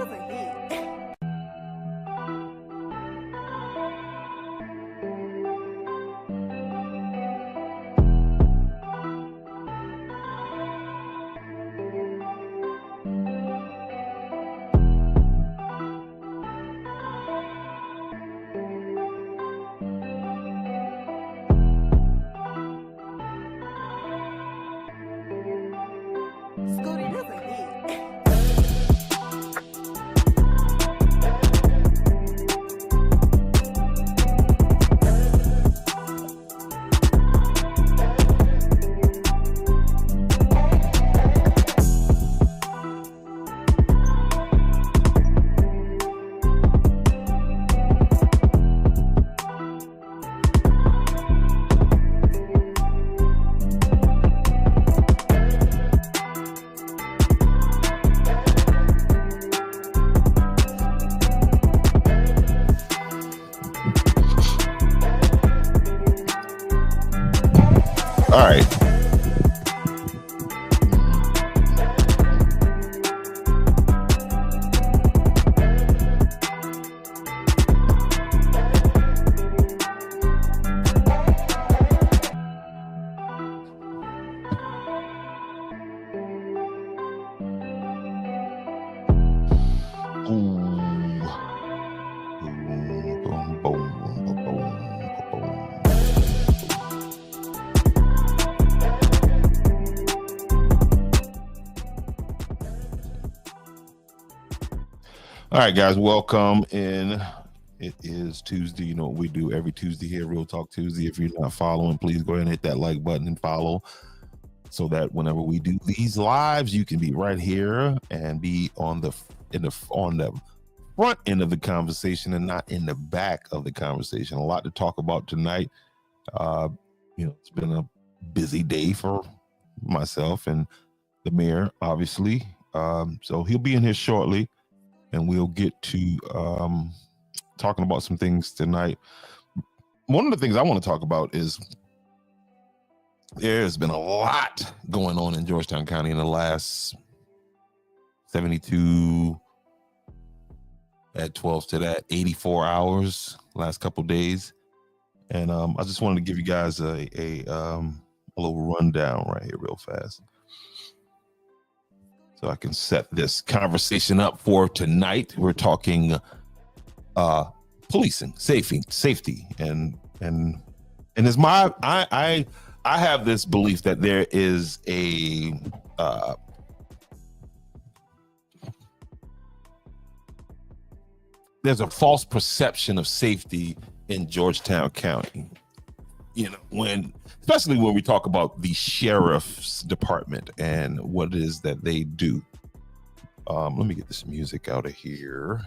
doesn't hit. Scooty doesn't hit. All right. Ooh. Boom, boom, boom, boom, boom. All right, guys, welcome in. It is Tuesday. You know what we do every Tuesday here, Real Talk Tuesday. If you're not following, please go ahead and hit that like button and follow so that whenever we do these lives, you can be right here and be on the front end of the conversation and not in the back of the conversation. A lot to talk about tonight. It's been a busy day for myself and the mayor, obviously. So he'll be in here shortly. And we'll get to talking about some things tonight. One of the things I want to talk about is there's been a lot going on in Georgetown County in the last 72, add 12 to that, 84 hours, last couple days. And I just wanted to give you guys a little rundown right here real fast, so I can set this conversation up for tonight. We're talking policing, safety, and it's I have this belief that there is there's a false perception of safety in Georgetown County. Especially when we talk about the sheriff's department and what it is that they do. Let me get this music out of here.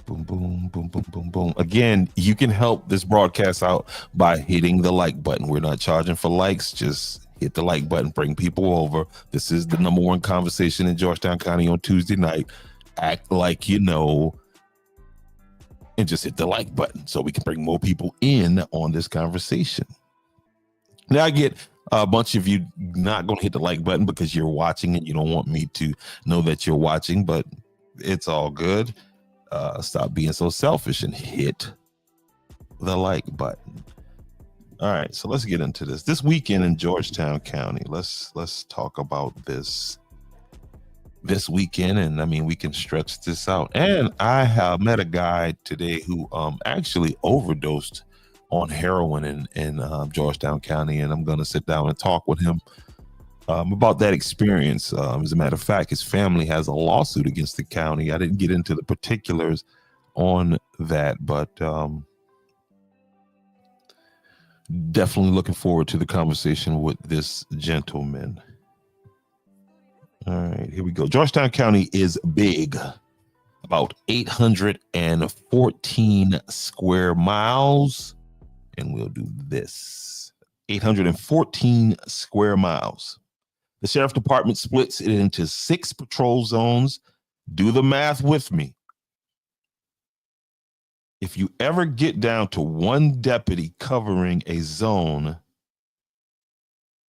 Boom, boom, boom, boom, boom, boom. Again, you can help this broadcast out by hitting the like button. We're not charging for likes. Just hit the like button, bring people over. This is the number one conversation in Georgetown County on Tuesday night. Act like you know, and just hit the like button so we can bring more people in on this conversation. Now, I get a bunch of you not going to hit the like button because you're watching and you don't want me to know that you're watching, but it's all good. Stop being so selfish and hit the like button. All right, so let's get into this. This weekend in Georgetown County, let's talk about this weekend, and I mean we can stretch this out. And I have met a guy today who actually overdosed on heroin in Georgetown County, and I'm going to sit down and talk with him about that experience. As a matter of fact, his family has a lawsuit against the county. I didn't get into the particulars on that, but definitely looking forward to the conversation with this gentleman. All right, here we go. Georgetown County is big, about 814 square miles. And we'll do this. 814 square miles. The sheriff department splits it into 6 patrol zones. Do the math with me. If you ever get down to one deputy covering a zone,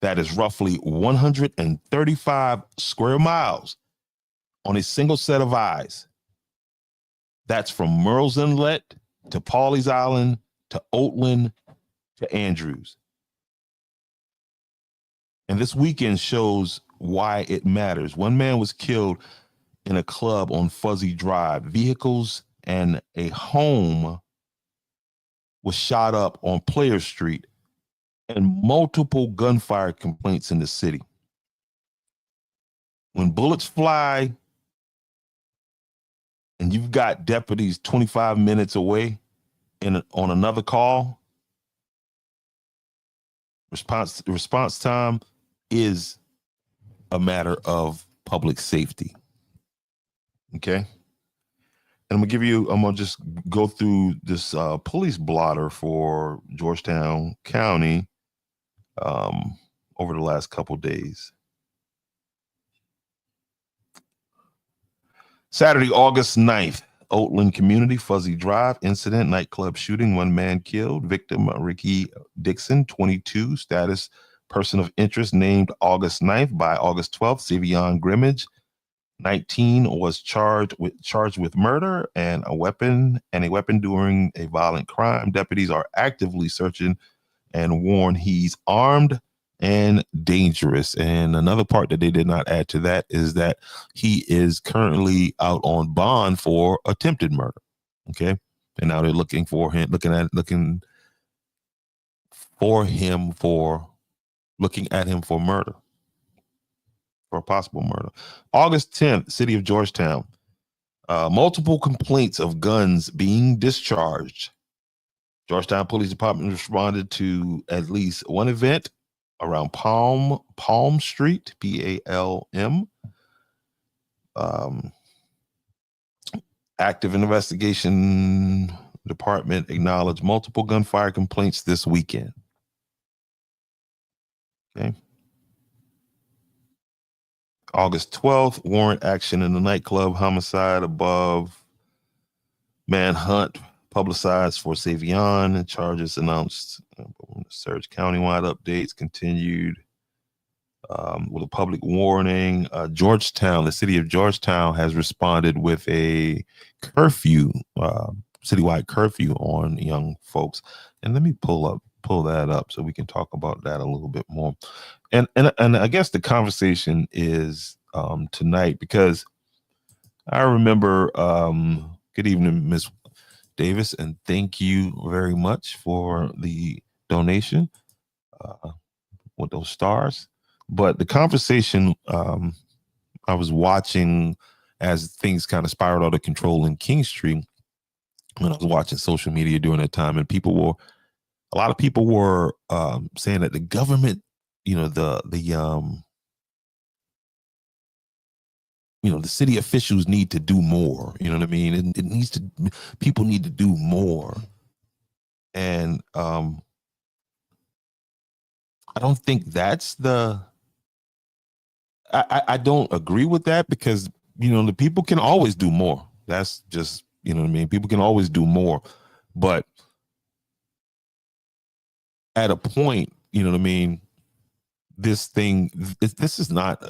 that is roughly 135 square miles on a single set of eyes. That's from Murrells Inlet to Pawleys Island to Oatland to Andrews. And this weekend shows why it matters. One man was killed in a club on Fuzzy Drive. Vehicles and a home was shot up on Player Street, and multiple gunfire complaints in the city. When bullets fly and you've got deputies 25 minutes away on another call, response time is a matter of public safety. Okay. And I'm gonna just go through this police blotter for Georgetown County over the last couple days. Saturday, August 9th, Oatland Community, Fuzzy Drive, incident, nightclub shooting, one man killed. Victim, Ricky Dixon, 22, status person of interest, named August 9th. By August 12th, Savion Grimmage, 19, was charged with murder and a weapon during a violent crime. Deputies are actively searching and warn he's armed and dangerous. And another part that they did not add to that is that he is currently out on bond for attempted murder. Okay. And now they're looking for him for murder, for possible murder. August 10th, city of Georgetown, multiple complaints of guns being discharged. Georgetown Police Department responded to at least one event around Palm Street, Palm. Active investigation department acknowledged multiple gunfire complaints this weekend. Okay. August 12th, warrant action in the nightclub, homicide above, manhunt publicized for Savion, and charges announced. Search countywide updates continued with a public warning. Georgetown, the city of Georgetown, has responded with a curfew, citywide curfew on young folks. And let me pull that up so we can talk about that a little bit more. And I guess the conversation is tonight, because I remember, good evening, Miss Davis, and thank you very much for the donation with those stars. But the conversation I was watching as things kind of spiraled out of control in King Street, when I was watching social media during that time, and a lot of people were saying that the government, the city officials need to do more. You know what I mean? People need to do more. And I don't think that's I don't agree with that, because, the people can always do more. That's just, you know what I mean? People can always do more. But at a point, you know what I mean? This is not,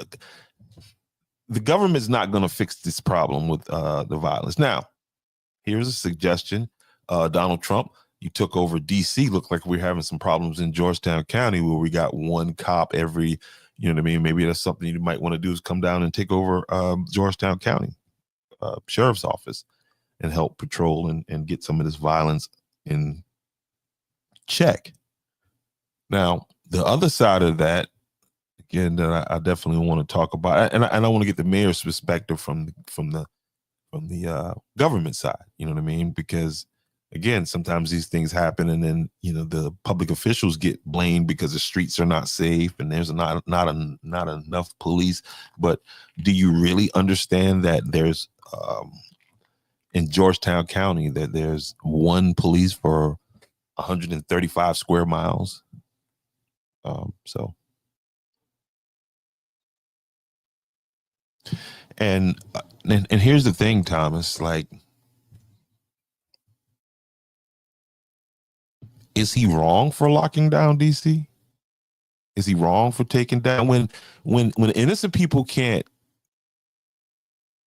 the government's not going to fix this problem with the violence. Now, here's a suggestion. Donald Trump, you took over DC. Looked like we're having some problems in Georgetown County, where we got one cop every, you know what I mean? Maybe that's something you might want to do, is come down and take over Georgetown County Sheriff's Office and help patrol and get some of this violence in check. Now, the other side of that, again, that I definitely want to talk about, and I want to get the mayor's perspective from the government side. You know what I mean? Because again, sometimes these things happen, and then the public officials get blamed because the streets are not safe and there's not enough police. But do you really understand that there's in Georgetown County that there's one police for 135 square miles? And here's the thing, Thomas, like, is he wrong for locking down DC? Is he wrong for taking down when innocent people can't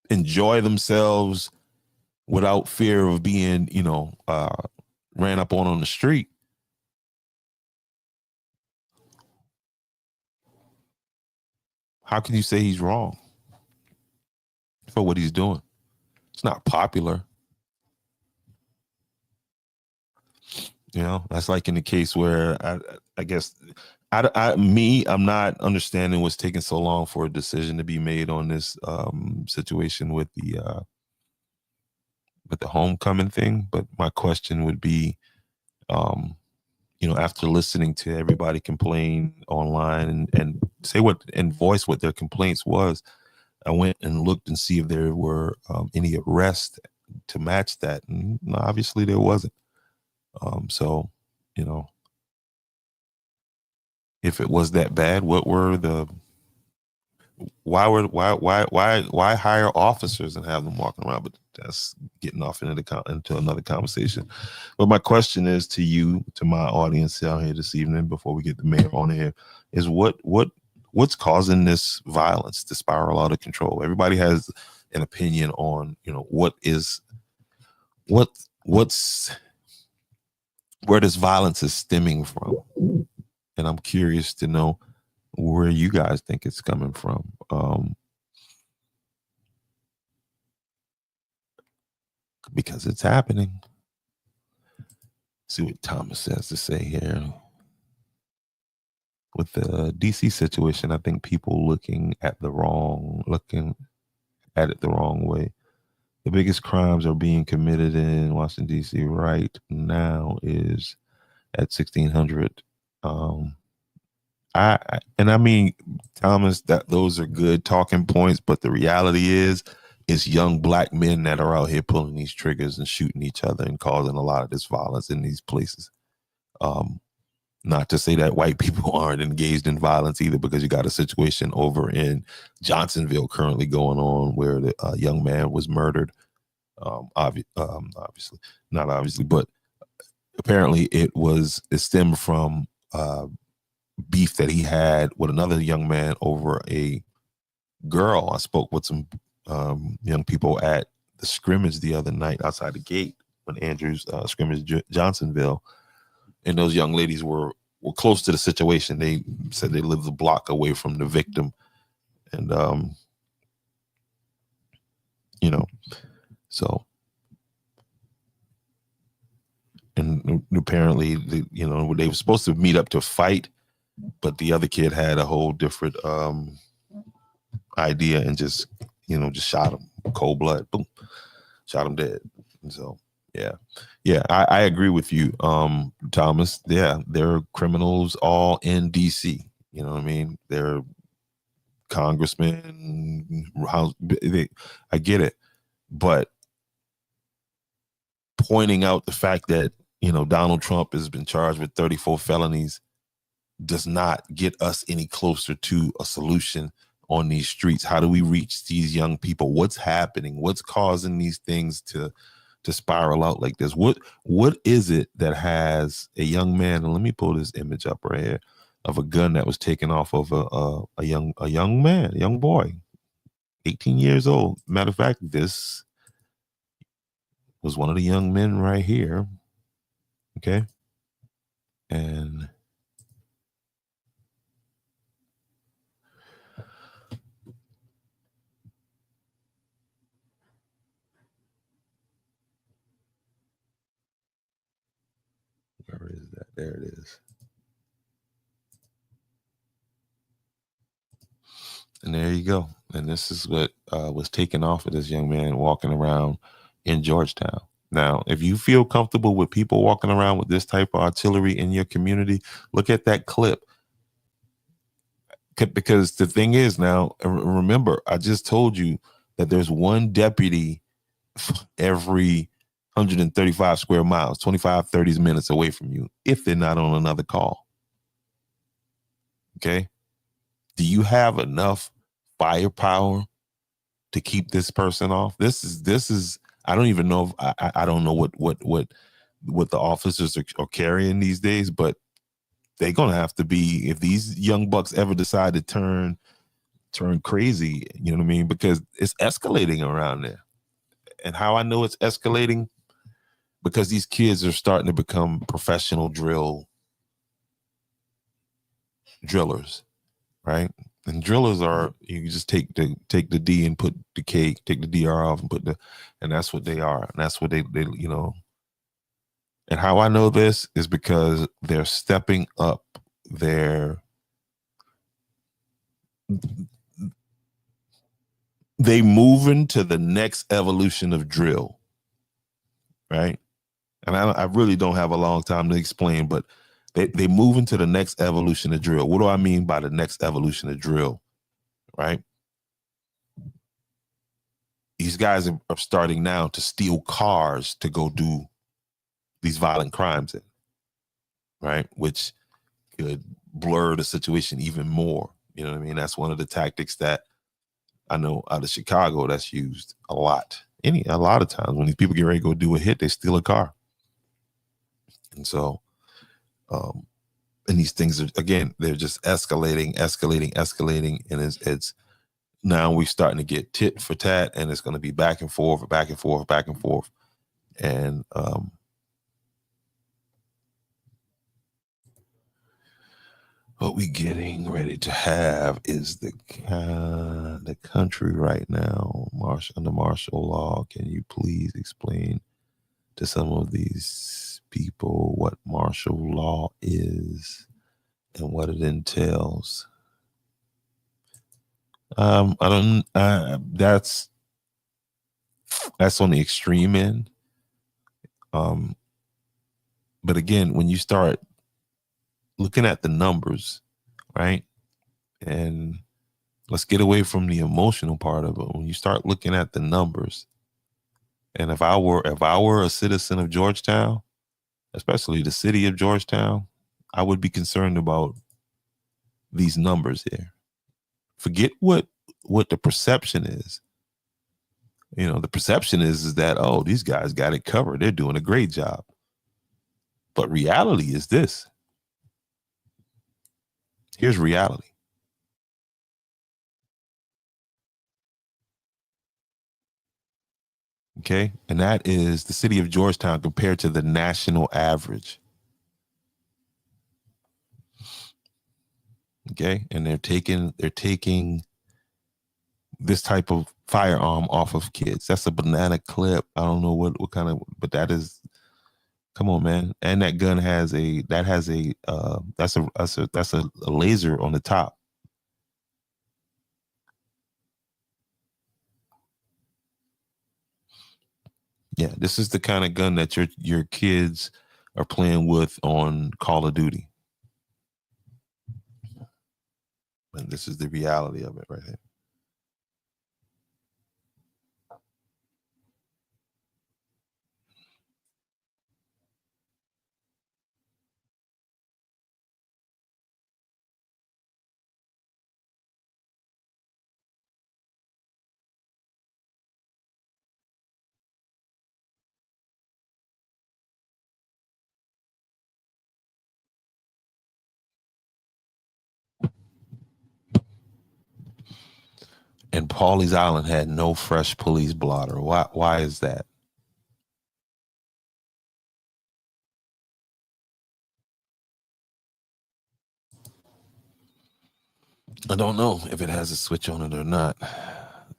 enjoy themselves without fear of being, ran up on the street? How can you say he's wrong for what he's doing? It's not popular. That's like in the case where I guess I'm not understanding what's taking so long for a decision to be made on this situation with the homecoming thing. But my question would be, after listening to everybody complain online and say and voice what their complaints was, I went and looked and see if there were any arrests to match that. And obviously there wasn't. So, if it was that bad, why hire officers and have them walking around? But that's getting off into another conversation. But my question is to you, to my audience out here this evening, before we get the mayor on here, is what's causing this violence to spiral out of control? Everybody has an opinion on, what's where this violence is stemming from. And I'm curious to know where you guys think it's coming from. Because it's happening. See what Thomas has to say here. With the DC situation, I think people looking at it the wrong way. The biggest crimes are being committed in Washington, D.C. right now is at 1600. I mean, Thomas, that those are good talking points, but the reality is it's young black men that are out here pulling these triggers and shooting each other and causing a lot of this violence in these places. Not to say that white people aren't engaged in violence either, because you got a situation over in Johnsonville currently going on where the young man was murdered. Obviously, not obviously, but apparently it stemmed from beef that he had with another young man over a girl. I spoke with some young people at the scrimmage the other night outside the gate when Andrews scrimmage Johnsonville. And those young ladies were close to the situation. They said they lived a block away from the victim. And, so. And apparently, they were supposed to meet up to fight, but the other kid had a whole different idea and just shot him cold blood. Boom, shot him dead. And so. Yeah, I agree with you, Thomas. Yeah, there are criminals all in DC. You know what I mean? They're congressmen. I get it, but pointing out the fact that Donald Trump has been charged with 34 felonies does not get us any closer to a solution on these streets. How do we reach these young people? What's happening? What's causing these things to spiral out like this? What is it that has a young man, and let me pull this image up right here, of a gun that was taken off of a young boy, 18 years old. Matter of fact, this was one of the young men right here. Okay. And where is that? There it is. And there you go. And this is what was taken off of this young man walking around in Georgetown. Now, if you feel comfortable with people walking around with this type of artillery in your community, look at that clip. Because the thing is, now, remember, I just told you that there's one deputy every 135 square miles, 25, 30 minutes away from you, if they're not on another call. Okay. Do you have enough firepower to keep this person off? This is, I don't even know if I don't know what the officers are carrying these days, but they're gonna have to be, if these young bucks ever decide to turn crazy, you know what I mean? Because it's escalating around there. And how I know it's escalating, because these kids are starting to become professional drillers, right? And drillers are, you just take the D and put the K, take the DR off and and that's what they are. And that's what they you know. And how I know this is because they're stepping up they moving to the next evolution of drill, right? And I really don't have a long time to explain, but they move into the next evolution of drill. What do I mean by the next evolution of drill, right? These guys are starting now to steal cars to go do these violent crimes in, right? Which could blur the situation even more. You know what I mean? That's one of the tactics that I know out of Chicago that's used a lot. A lot of times when these people get ready to go do a hit, they steal a car. And so, and these things are, again, they're just escalating. And it's now we're starting to get tit for tat, and it's going to be back and forth. And what we getting ready to have is the country right now, under martial law. Can you please explain to some of these people what martial law is and what it entails? I don't. That's on the extreme end. But again, when you start looking at the numbers, right, and let's get away from the emotional part of it. When you start looking at the numbers, and if I were a citizen of Georgetown, especially the city of Georgetown, I would be concerned about these numbers here. Forget what the perception is. You know, the perception is that, oh, these guys got it covered. They're doing a great job. But reality is this. Here's reality. Okay. And that is the city of Georgetown compared to the national average. Okay. And they're taking this type of firearm off of kids. That's a banana clip. I don't know what kind of, but that is, come on, man. And that gun has a laser on the top. Yeah, this is the kind of gun that your kids are playing with on Call of Duty. And this is the reality of it right here. And Pawleys Island had no fresh police blotter. Why is that? I don't know if it has a switch on it or not.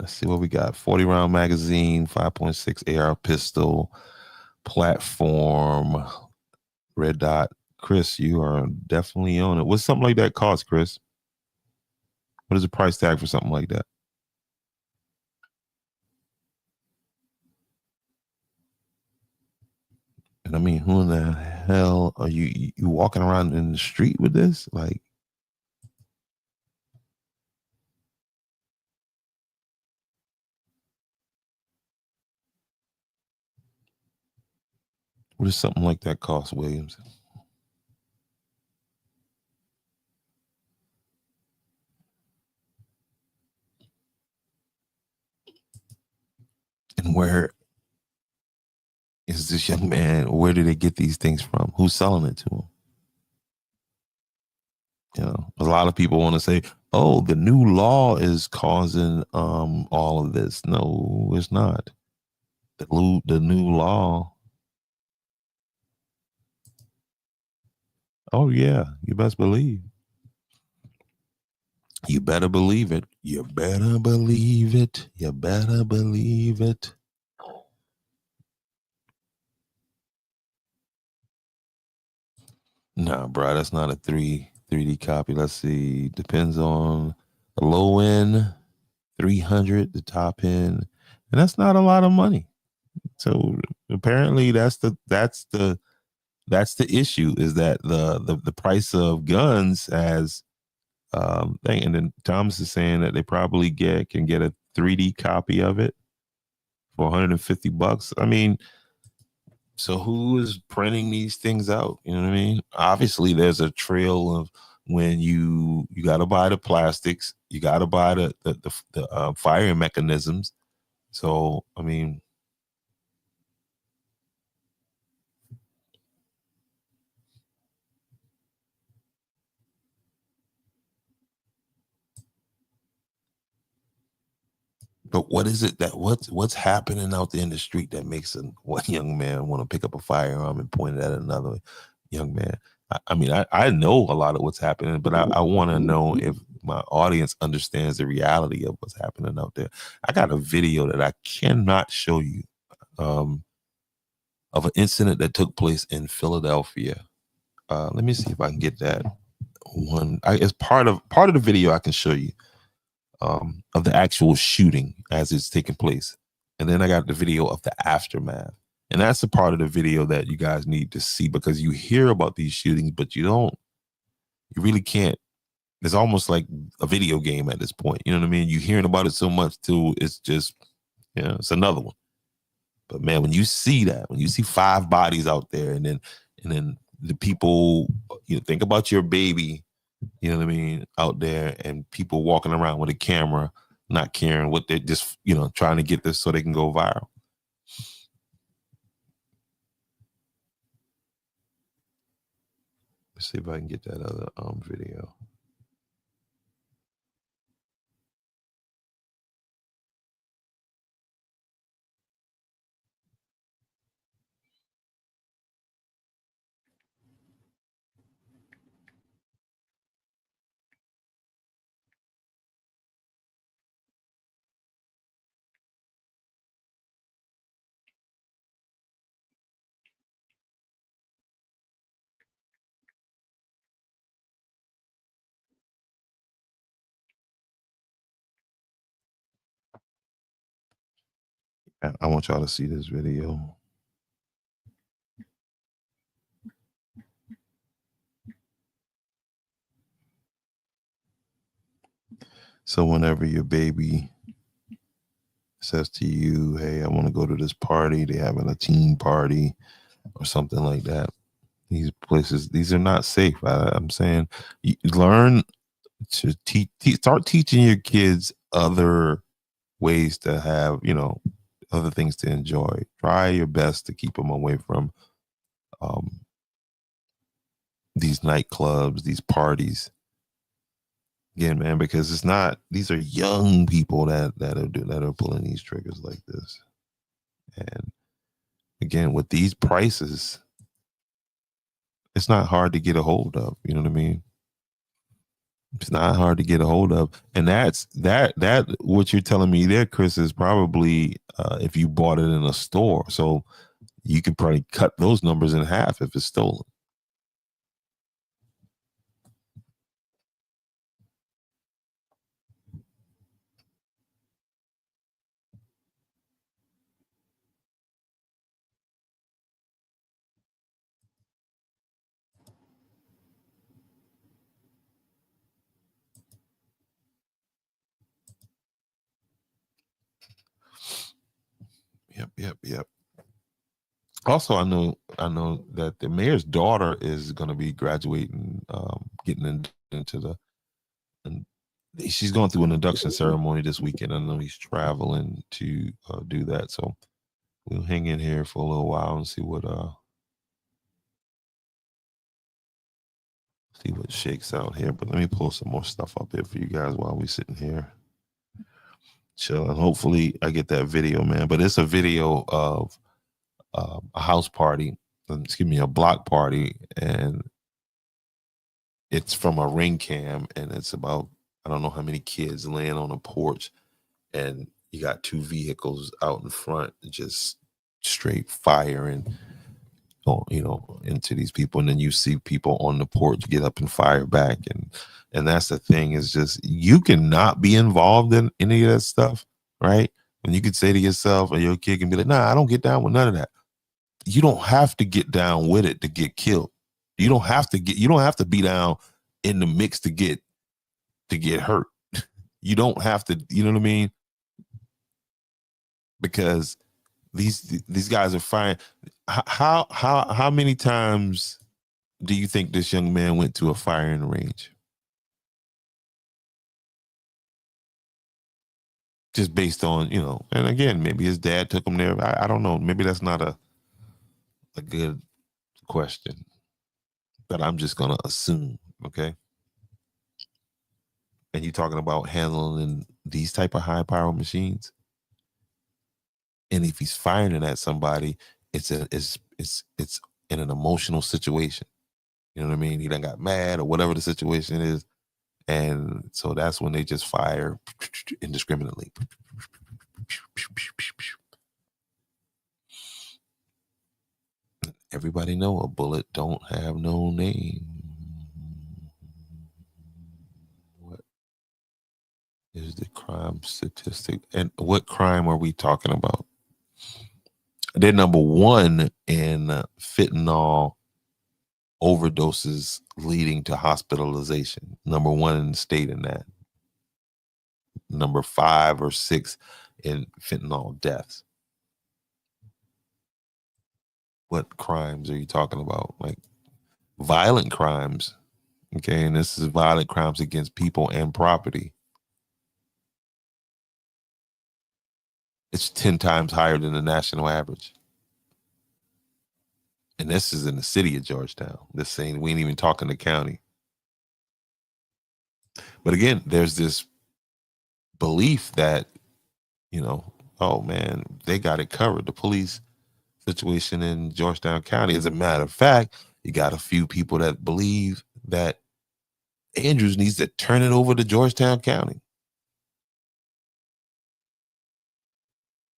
Let's see what we got. 40 round magazine, 5.6 AR pistol, platform, red dot. Chris, you are definitely on it. What's something like that cost, Chris? What is the price tag for something like that? And I mean, who in the hell are you walking around in the street with this? Like, what does something like that cost, Williams? And where is this young man? Where did they get these things from? Who's selling it to him? A lot of people want to say, "Oh, the new law is causing all of this." No, it's not. The new law. Oh yeah, you best believe. You better believe it. You better believe it. You better believe it. Nah, bro, that's not a 3D copy. Let's see. Depends on the low end, 300, the top end, and that's not a lot of money. So apparently, that's the issue, is that the price of guns has thing. And then Thomas is saying that they probably can get a 3D copy of it for $150. I mean, so who is printing these things out? You know what I mean? Obviously, there's a trail of when you got to buy the plastics, you got to buy the firing mechanisms. So I mean, but what is it that what's happening out there in the street that makes one young man want to pick up a firearm and point it at another young man? I mean, I know a lot of what's happening, but I want to know if my audience understands the reality of what's happening out there. I got a video that I cannot show you, um, of an incident that took place in Philadelphia. Let me see if I can get that one. It's part of the video I can show you, of the actual shooting as it's taking place. And then I got the video of the aftermath. And that's the part of the video that you guys need to see, because you hear about these shootings, but you really can't. It's almost like a video game at this point. You know what I mean? You're hearing about it so much too. It's just, it's another one. But man, when you see that, when you see 5 bodies out there, and then the people, think about your baby, you know what I mean, out there, and people walking around with a camera, not caring what they're just, trying to get this so they can go viral. Let's see if I can get that other video. I want y'all to see this video. So whenever your baby says to you, "Hey, I want to go to this party," they having a team party or something like that. These places, these are not safe. I'm saying, learn to start teaching your kids other ways to have, other things to enjoy. Try your best to keep them away from um, these nightclubs, these parties. Again, man, because it's not. These are young people that are pulling these triggers like this. And again, with these prices, it's not hard to get a hold of. You know what I mean? It's not hard to get a hold of, and that what you're telling me there, Chris, is probably if you bought it in a store. So you could probably cut those numbers in half if it's stolen. Yep. Also, I know that the mayor's daughter is going to be graduating, getting into and she's going through an induction ceremony this weekend. I know he's traveling to do that, so we'll hang in here for a little while and see what See what shakes out here. But let me pull some more stuff up here for you guys while we sitting here chilling. Hopefully, I get that video, man. But it's a video of a house party. Excuse me, a block party, and it's from a ring cam, and it's about I don't know how many kids laying on a porch, and you got two vehicles out in front, just straight firing, into these people, and then you see people on the porch get up and fire back, and that's the thing is just you cannot be involved in any of that stuff, right? And you could say to yourself, or your kid can be like, "Nah, I don't get down with none of that." You don't have to get down with it to get killed. You don't have to be down in the mix to get hurt. You don't have to, you know what I mean? Because these guys are fine. How many times do you think this young man went to a firing range? Just based on, and again, maybe his dad took him there. I don't know. Maybe that's not a good question, but I'm just gonna assume, okay? And you're talking about handling these type of high power machines, and if he's firing it at somebody, it's in an emotional situation. You know what I mean? He done got mad or whatever the situation is, and so that's when they just fire indiscriminately. Everybody know a bullet don't have no name. What is the crime statistic? And what crime are we talking about? They're number one in fentanyl overdoses leading to hospitalization. Number one in the state in that. Number 5 or 6 in fentanyl deaths. What crimes are you talking about? Like violent crimes. Okay, and this is violent crimes against people and property. It's 10 times higher than the national average. And this is in the city of Georgetown. This saying we ain't even talking the county. But again, there's this belief that, oh man, they got it covered. The police situation in Georgetown County. As a matter of fact, you got a few people that believe that Andrews needs to turn it over to Georgetown County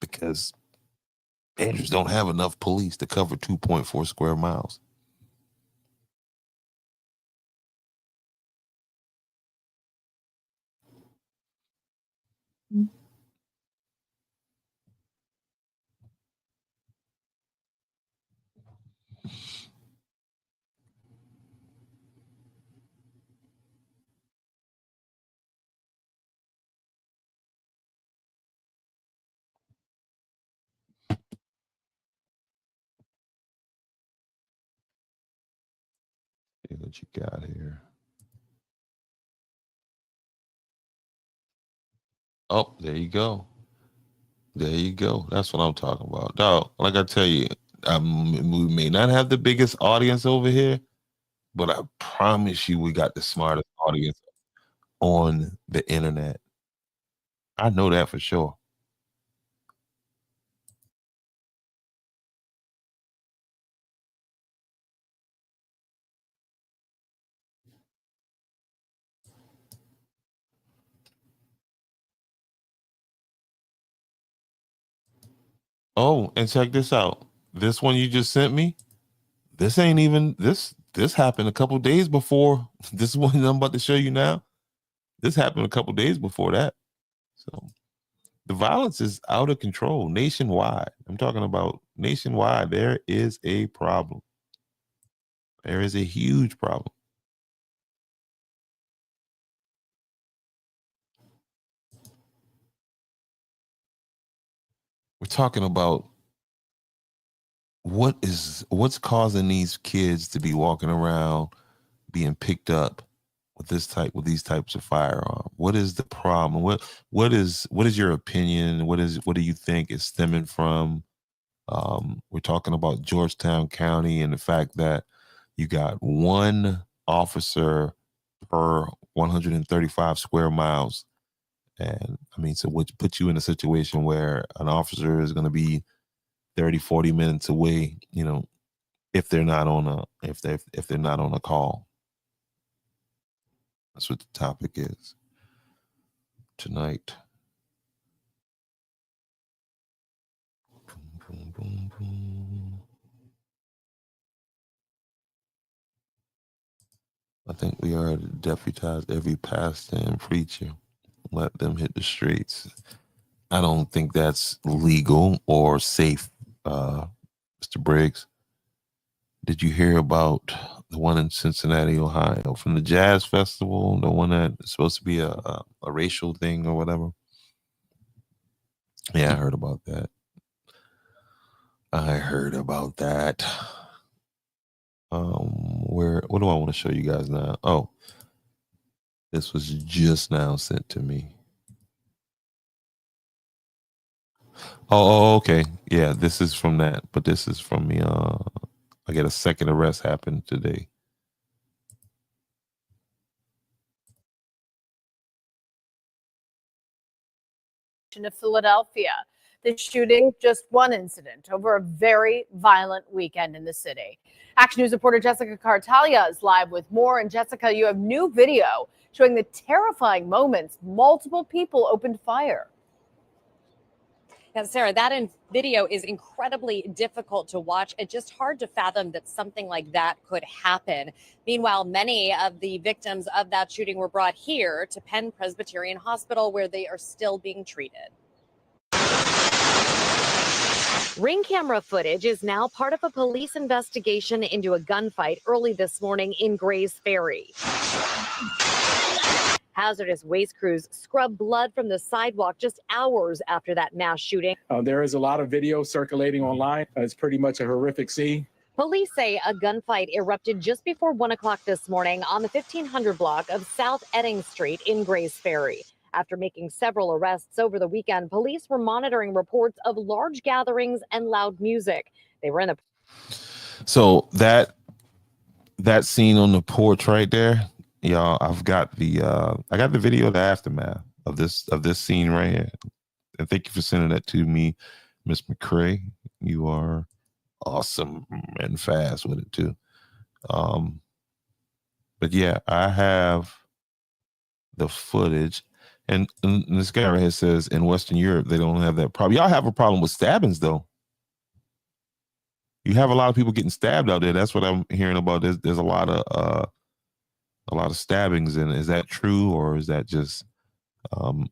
because Andrews don't have enough police to cover 2.4 square miles. See what you got here. Oh, there you go. There you go. That's what I'm talking about. Dog, like I tell you, we may not have the biggest audience over here, but I promise you we got the smartest audience on the internet. I know that for sure. Oh, and check this out. This one you just sent me, this ain't even this happened a couple days before this one I'm about to show you now. This happened a couple days before that. So the violence is out of control nationwide. I'm talking about nationwide. There is a problem. There is a huge problem. We're talking about what's causing these kids to be walking around being picked up with these types of firearm. What is the problem? What is your opinion? What do you think is stemming from? We're talking about Georgetown County and the fact that you got one officer per 135 square miles. And I mean, so which puts you in a situation where an officer is going to be 30, 40 minutes away, you know, if they're not on a call. That's what the topic is tonight. Boom, boom, boom. I think we are to deputize every pastor and preacher. Let them hit the streets. I don't think that's legal or safe, Mr. Briggs. Did you hear about the one in Cincinnati, Ohio, from the Jazz Festival, the one that's supposed to be a racial thing or whatever? Yeah, I heard about that. What do I want to show you guys now? Oh, this was just now sent to me. Oh, okay. Yeah, this is from that, but this is from me. I get a second arrest happened today. Of Philadelphia. The shooting, just one incident over a very violent weekend in the city. Action News reporter Jessica Cartalia is live with more. And Jessica, you have new video showing the terrifying moments multiple people opened fire. Yeah, Sarah, that video is incredibly difficult to watch. It's just hard to fathom that something like that could happen. Meanwhile, many of the victims of that shooting were brought here to Penn Presbyterian Hospital, where they are still being treated. Ring camera footage is now part of a police investigation into a gunfight early this morning in Grays Ferry. Hazardous waste crews scrub blood from the sidewalk just hours after that mass shooting. There is a lot of video circulating online. It's pretty much a horrific scene. Police say a gunfight erupted just before 1 o'clock this morning on the 1500 block of South Edding Street in Grays Ferry. After making several arrests over the weekend, police were monitoring reports of large gatherings and loud music. They were in the... So that scene on the porch right there, y'all, I got the video of the aftermath of this scene right here. And thank you for sending that to me, Miss McCray. You are awesome and fast with it too. But yeah, I have the footage. And this guy right here says in Western Europe, they don't have that problem. Y'all have a problem with stabbings, though. You have a lot of people getting stabbed out there. That's what I'm hearing about. There's a lot of stabbings. And is that true, or is that just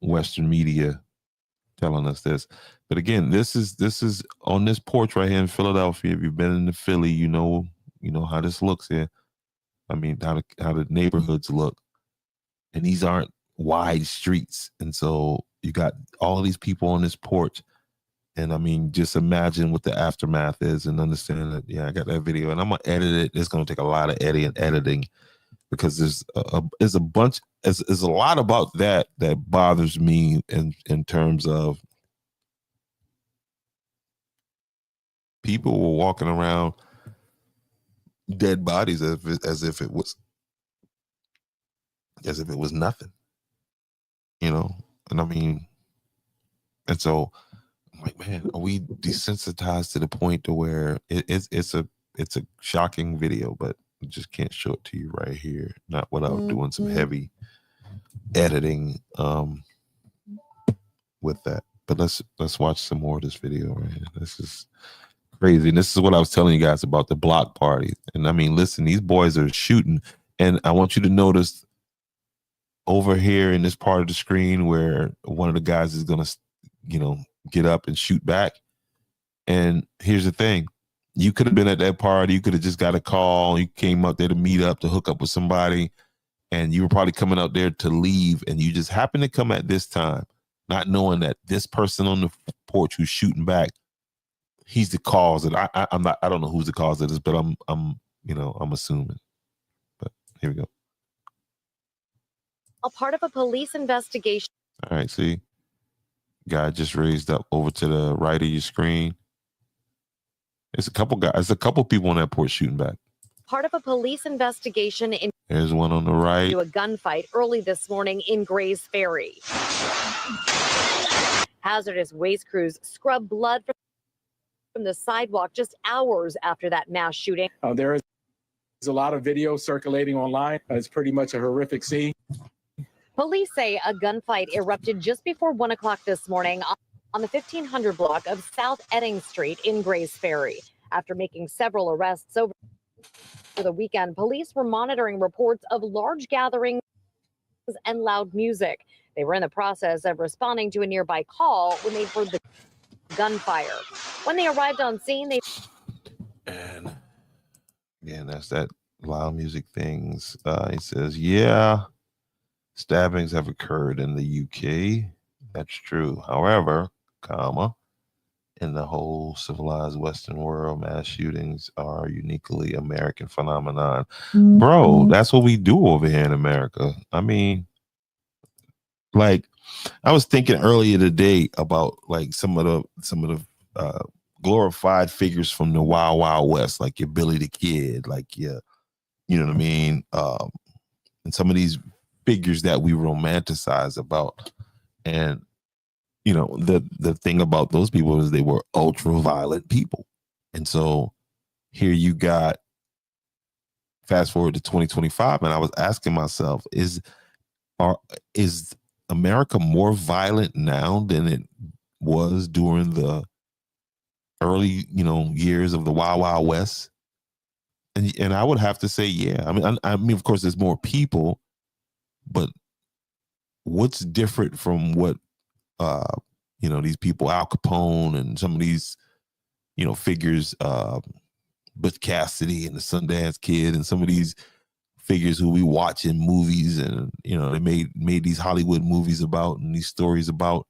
Western media telling us this? But again, this is on this porch right here in Philadelphia. If you've been in Philly, you know how this looks here. I mean, how the neighborhoods look. And these aren't wide streets, and so you got all of these people on this porch, and I mean, just imagine what the aftermath is and understand that. Yeah, I got that video, and I'm gonna edit it. It's gonna take a lot of editing because there's a lot about that bothers me in terms of people were walking around dead bodies as if it was nothing. You know, and I mean, and so I'm like, man, are we desensitized to the point to where it's a shocking video, but I just can't show it to you right here, not without doing some heavy editing with that. But let's watch some more of this video right here. This is crazy, and this is what I was telling you guys about the block party. And I mean, listen, these boys are shooting, and I want you to notice over here in this part of the screen where one of the guys is gonna, get up and shoot back. And here's the thing: you could have been at that party. You could have just got a call. You came up there to meet up, to hook up with somebody, and you were probably coming out there to leave, and you just happened to come at this time, not knowing that this person on the porch who's shooting back, he's the cause. And I don't know who's the cause of this, but I'm assuming. But here we go. A part of a police investigation. All right, see, guy just raised up over to the right of your screen. It's a couple guys, a couple people on that porch shooting back. part of a police investigation into There's one on the right. a gunfight early this morning in Grays Ferry. Hazardous waste crews scrub blood from the sidewalk just hours after that mass shooting. There is a lot of video circulating online. It's pretty much a horrific scene. Police say a gunfight erupted just before 1 o'clock this morning on the 1500 block of South Edding Street in Grays Ferry. After making several arrests over the weekend, police were monitoring reports of large gatherings and loud music. They were in the process of responding to a nearby call when they heard the gunfire. When they arrived on scene, they... And again, that's that loud music things. He says, yeah, stabbings have occurred in the UK. That's true. However, comma, in the whole civilized Western world, mass shootings are uniquely American phenomenon. Bro, that's what we do over here in America. I mean, like, I was thinking earlier today about like some of the glorified figures from the Wild Wild West, like your Billy the Kid, like your, you know what I mean, and some of these figures that we romanticize about. And you know, the thing about those people is they were ultra violent people. And so here you got, fast forward to 2025, and I was asking myself, is America more violent now than it was during the early, you know, years of the Wild Wild West? And I would have to say, yeah. I mean, of course, there's more people, but what's different from what you know, these people, Al Capone and some of these, you know, figures, Butch Cassidy and the Sundance Kid and some of these figures who we watch in movies, and you know, they made these Hollywood movies about and these stories about.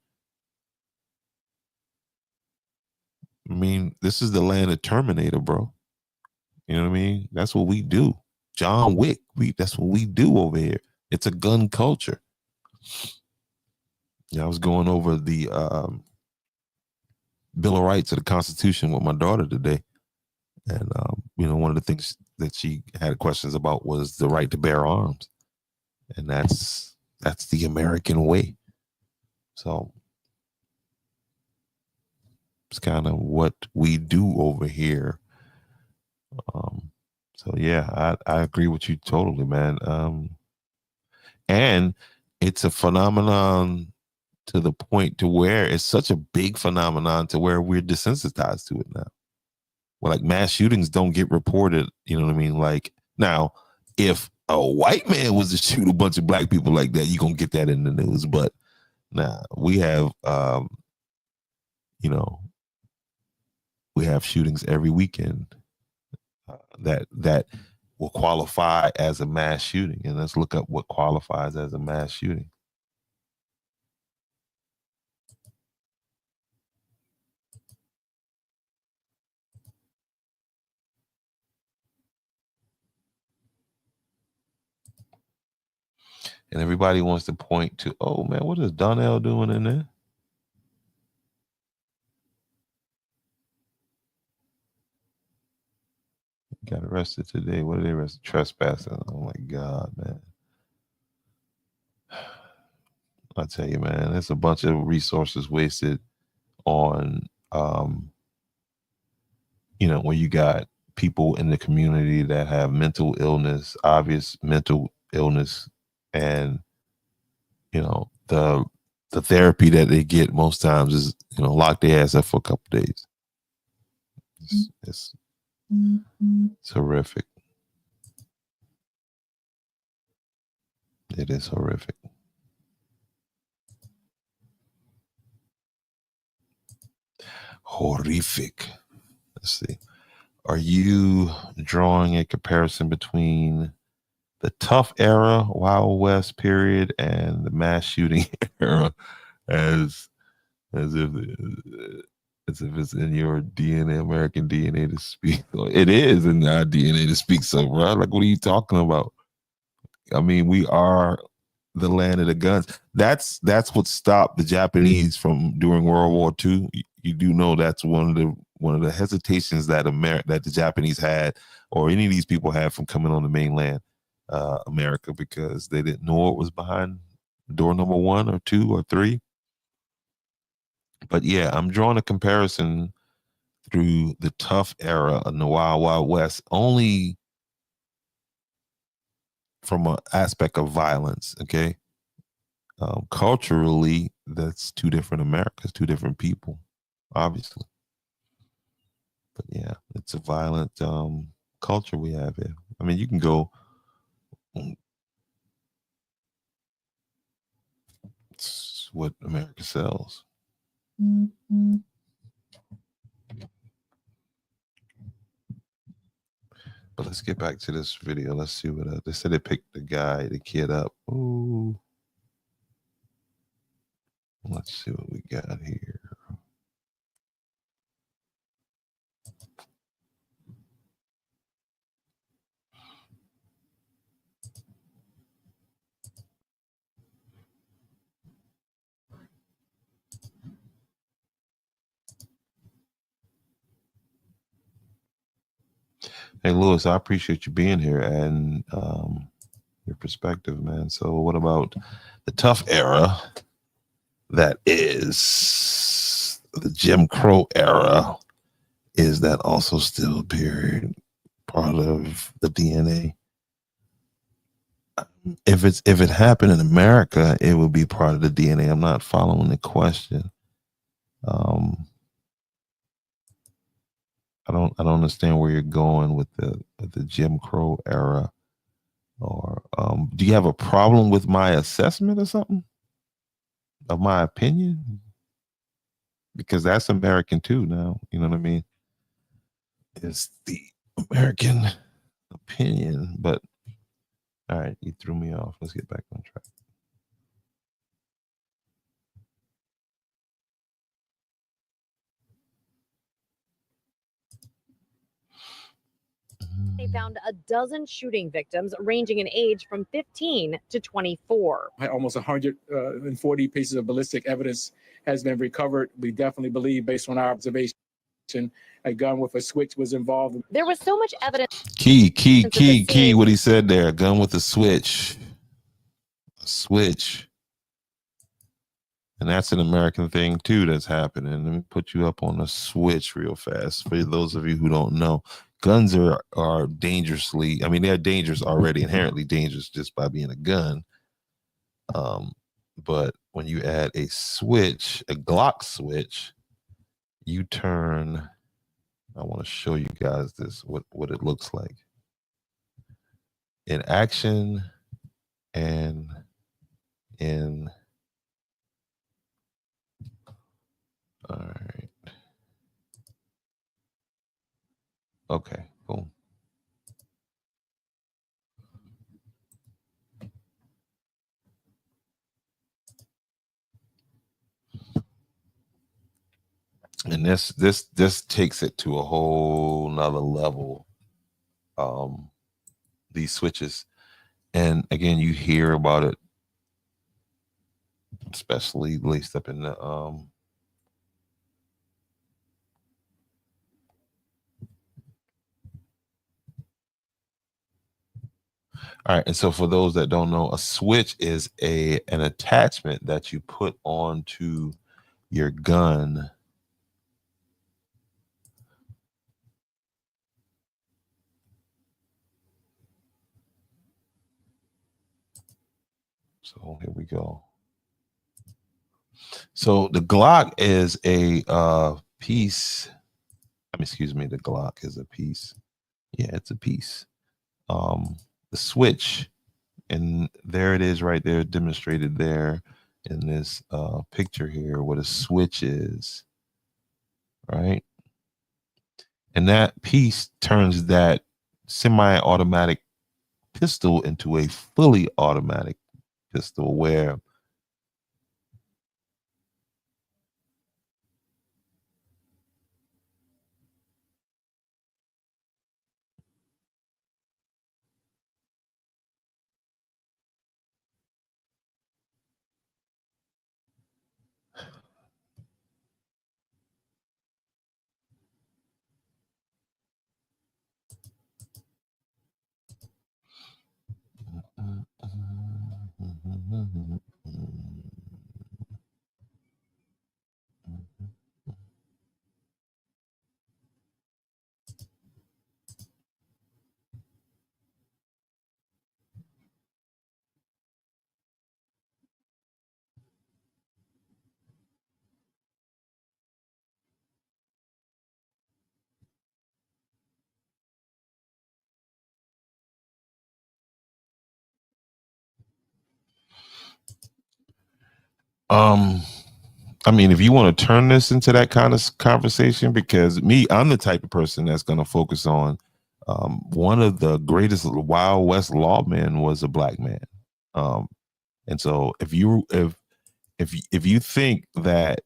I mean, this is the land of Terminator, bro. You know what I mean? That's what we do. John Wick, that's what we do over here. It's a gun culture. Yeah, I was going over the Bill of Rights of the Constitution with my daughter today. And, you know, one of the things that she had questions about was the right to bear arms. And that's the American way. So it's kind of what we do over here. So, yeah, I agree with you totally, man. And it's a phenomenon to the point to where it's such a big phenomenon to where we're desensitized to it now. Well, like mass shootings don't get reported, you know what I mean? Like now, if a white man was to shoot a bunch of black people like that, you're gonna get that in the news. But nah, we have you know, we have shootings every weekend that will qualify as a mass shooting. And let's look up what qualifies as a mass shooting. And everybody wants to point to, oh man, what is Donnell doing in there? Got arrested today. What did they arrest? Trespassing. Oh my God, man. I tell you, man, there's a bunch of resources wasted on, you know, when you got people in the community that have mental illness, obvious mental illness, and you know, the therapy that they get most times is, you know, lock their ass up for a couple of days. It's horrific. It is horrific. Horrific. Let's see. Are you drawing a comparison between the tough era, Wild West period, and the mass shooting era as if it's in your DNA, American DNA to speak? It is in our DNA to speak, so bro. Like, what are you talking about? I mean, we are the land of the guns. That's what stopped the Japanese from during World War II. You do know that's one one of the hesitations that that the Japanese had, or any of these people had from coming on the mainland America, because they didn't know what was behind door number 1 or 2 or 3. But yeah, I'm drawing a comparison through the tough era of the Wild Wild West only from an aspect of violence. Okay, culturally, that's 2 different Americas, 2 different people, obviously. But yeah, it's a violent culture we have here. I mean, you can go. It's what America sells. Mm-hmm. But let's get back to this video. Let's see what they said. They picked the kid up. Ooh. Let's see what we got here. Hey, Lewis, I appreciate you being here and your perspective, man. So what about the tough era that is the Jim Crow era? Is that also still a period part of the DNA? If it happened in America, it would be part of the DNA. I'm not following the question. I don't understand where you're going with the Jim Crow era. Or do you have a problem with my assessment or something of my opinion? Because that's American too now. You know what I mean? It's the American opinion. But all right, you threw me off. Let's get back on track. They found a dozen shooting victims ranging in age from 15 to 24. Almost 140 pieces of ballistic evidence has been recovered. We definitely believe, based on our observation, a gun with a switch was involved. There was so much evidence. Key. What he said there, a gun with a switch. A switch. And that's an American thing too that's happening. Let me put you up on a switch real fast. For those of you who don't know, guns are dangerously, I mean, they're dangerous already, inherently dangerous just by being a gun. But when you add a switch, a Glock switch, you turn, I want to show you guys this, what it looks like in action and in, all right. Okay, cool. And this takes it to a whole nother level. These switches, and again, you hear about it, especially laced up in the all right, and so for those that don't know, a switch is an attachment that you put onto your gun. So here we go. So the Glock is a piece. Excuse me, the Glock is a piece. Yeah, it's a piece. The switch, and there it is right there, demonstrated there in this picture here, what a switch is, right? And that piece turns that semi-automatic pistol into a fully automatic pistol, where I mean, if you want to turn this into that kind of conversation, because I'm the type of person that's going to focus on one of the greatest Wild West lawmen was a black man. And so if you think that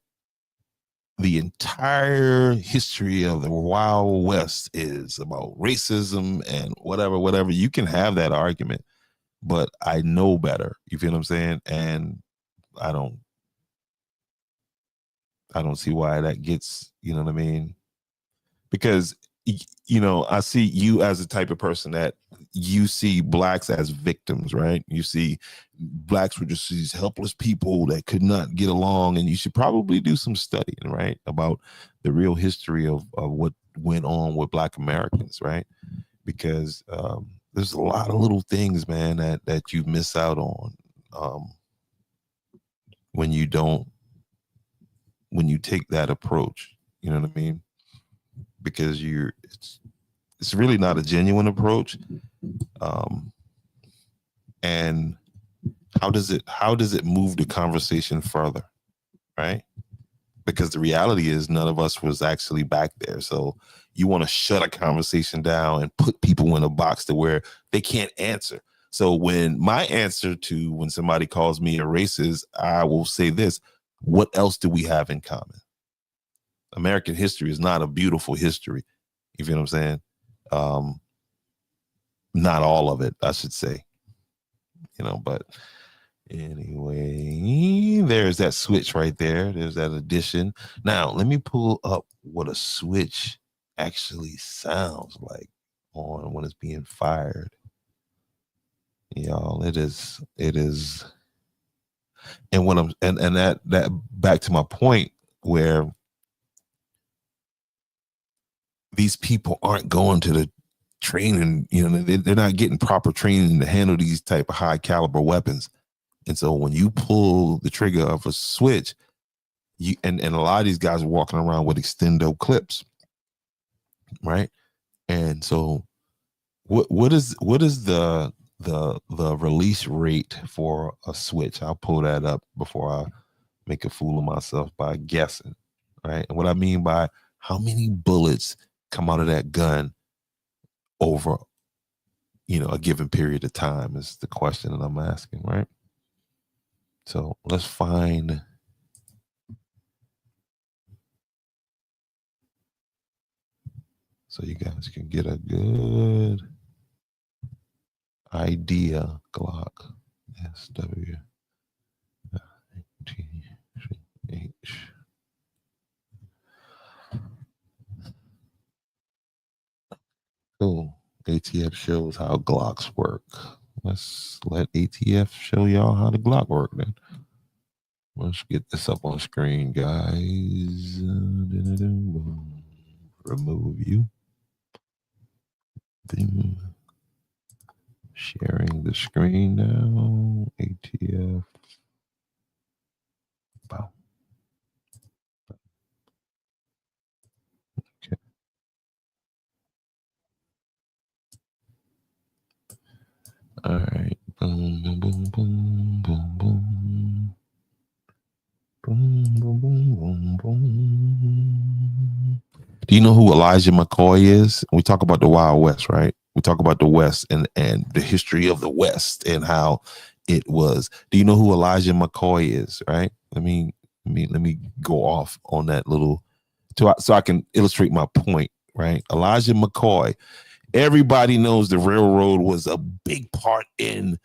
the entire history of the Wild West is about racism and whatever, you can have that argument, but I know better. You feel what I'm saying? And I don't see why that gets, you know what I mean? Because, you know, I see you as the type of person that you see blacks as victims, right? You see blacks were just these helpless people that could not get along, and you should probably do some studying, right, about the real history of what went on with Black Americans, right? Because there's a lot of little things, man, that you miss out on when you take that approach. You know what I mean? Because it's really not a genuine approach. And how does it move the conversation further, right? Because the reality is none of us was actually back there. So you want to shut a conversation down and put people in a box to where they can't answer. So when somebody calls me a racist, I will say this: what else do we have in common? American history is not a beautiful history. You feel what I'm saying? Not all of it, I should say. You know, but anyway, there's that switch right there. There's that addition. Now, let me pull up what a switch actually sounds like on when it's being fired. Y'all, it is. And when I'm and that back to my point where these people aren't going to the training, you know, they're not getting proper training to handle these type of high caliber weapons. And so when you pull the trigger of a switch, and a lot of these guys are walking around with extendo clips, right? And so what is the release rate for a switch? I'll pull that up before I make a fool of myself by guessing, right? And what I mean by how many bullets come out of that gun over, you know, a given period of time is the question that I'm asking, right? So let's find so you guys can get a good idea. Glock SW H. Cool. ATF shows how Glocks work. Let's let ATF show y'all how the Glock work then. Let's get this up on screen, guys. Remove you. Then sharing the screen now. ATF. Wow. Okay. All right. Boom, boom, boom, boom, boom, boom. Boom, boom, boom, boom, boom. Do you know who Elijah McCoy is? We talk about the Wild West, right? We talk about the West and the history of the West and how it was. Do you know who Elijah McCoy is, right? Let me go off on that little so I can illustrate my point, right? Elijah McCoy. Everybody knows the railroad was a big part in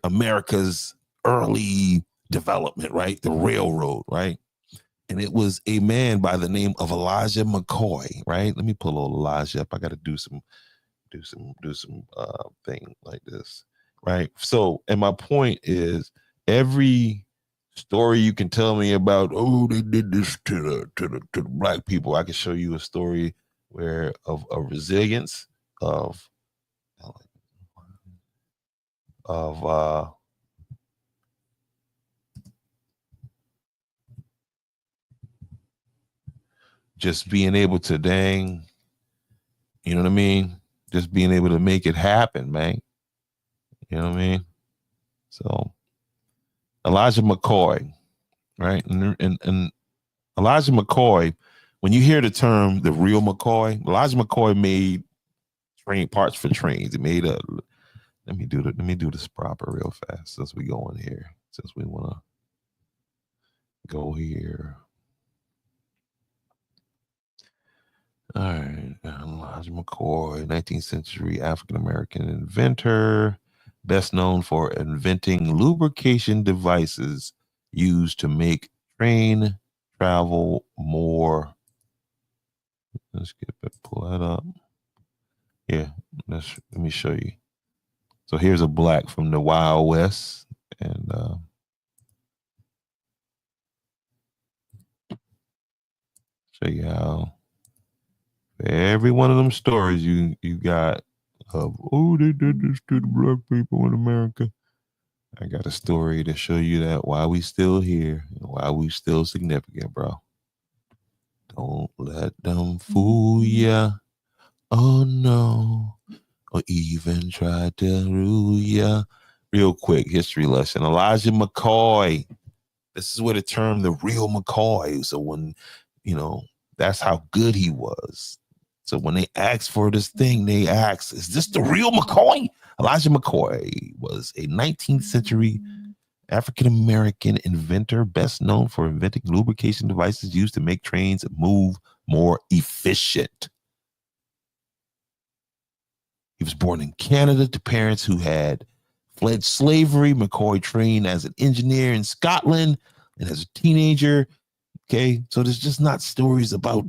America's early development, right? The railroad, right? And it was a man by the name of Elijah McCoy, right? Let me pull old Elijah up. I got to do some thing like this, right? So, and my point is, every story you can tell me about, oh, they did this to the black people, I can show you a story where of resilience of just being able to you know what I mean? Just being able to make it happen, man. You know what I mean? So Elijah McCoy, right? And Elijah McCoy, when you hear the term the real McCoy, Elijah McCoy made train parts for trains. He made a let me do this proper real fast since we go in here. Since we want to go here. All right, Elijah McCoy, 19th century African American inventor, best known for inventing lubrication devices used to make train travel more. Let's pull that up. Yeah, let me show you. So here's a black from the Wild West, and show you how for every one of them stories you got of they did this to the black people in America. I got a story to show you that why we still here and why we still significant, bro. Don't let them fool ya. Oh no. Or even try to rule ya. Real quick, history lesson. Elijah McCoy. This is where the term the real McCoy. So when, that's how good he was. So when they asked for this thing, they asked, is this the real McCoy? Elijah McCoy was a 19th century African-American inventor, best known for inventing lubrication devices used to make trains move more efficient. He was born in Canada to parents who had fled slavery. McCoy trained as an engineer in Scotland and as a teenager. Okay, so there's just not stories about,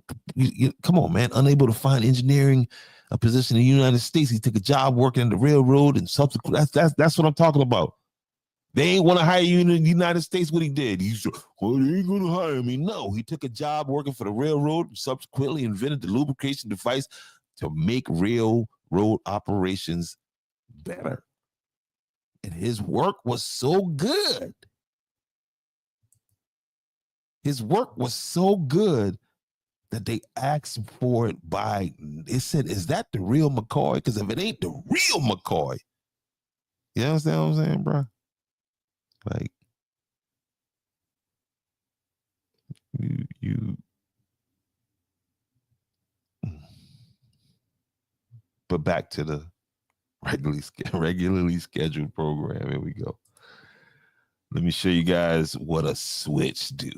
come on, man, unable to find engineering a position in the United States. He took a job working in the railroad and subsequent. That's what I'm talking about. They ain't want to hire you in the United States. What he did, he said, well, they ain't gonna hire me. No, he took a job working for the railroad and subsequently invented the lubrication device to make railroad operations better. And his work was so good. His work was so good that they asked for it they said, is that the real McCoy? Because if it ain't the real McCoy, you understand what I'm saying, bro? Like, but back to the regularly scheduled program. Here we go. Let me show you guys what a switch do.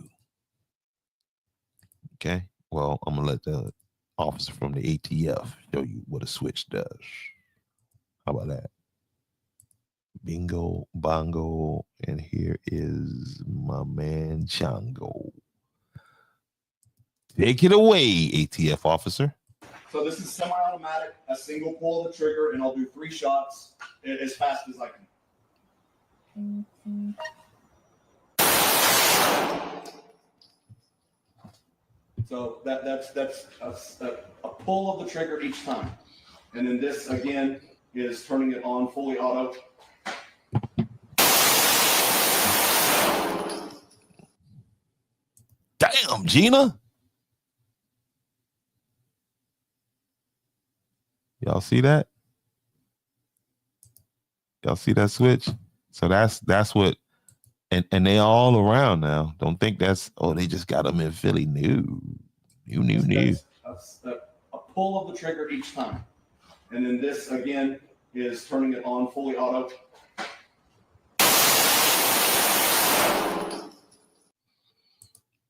Okay. Well, I'm gonna let the officer from the ATF show you what a switch does. How about that? Bingo, bongo, and here is my man Chango. Take it away, ATF officer. So this is semi-automatic, a single pull of the trigger, and I'll do 3 shots as fast as I can. So that's a pull of the trigger each time. And then this, again, is turning it on fully auto. Damn, Gina. Y'all see that? Y'all see that switch? So that's what, and they all around now. Don't think that's, they just got them in Philly. New. That's a pull of the trigger each time. And then this, again, is turning it on fully auto.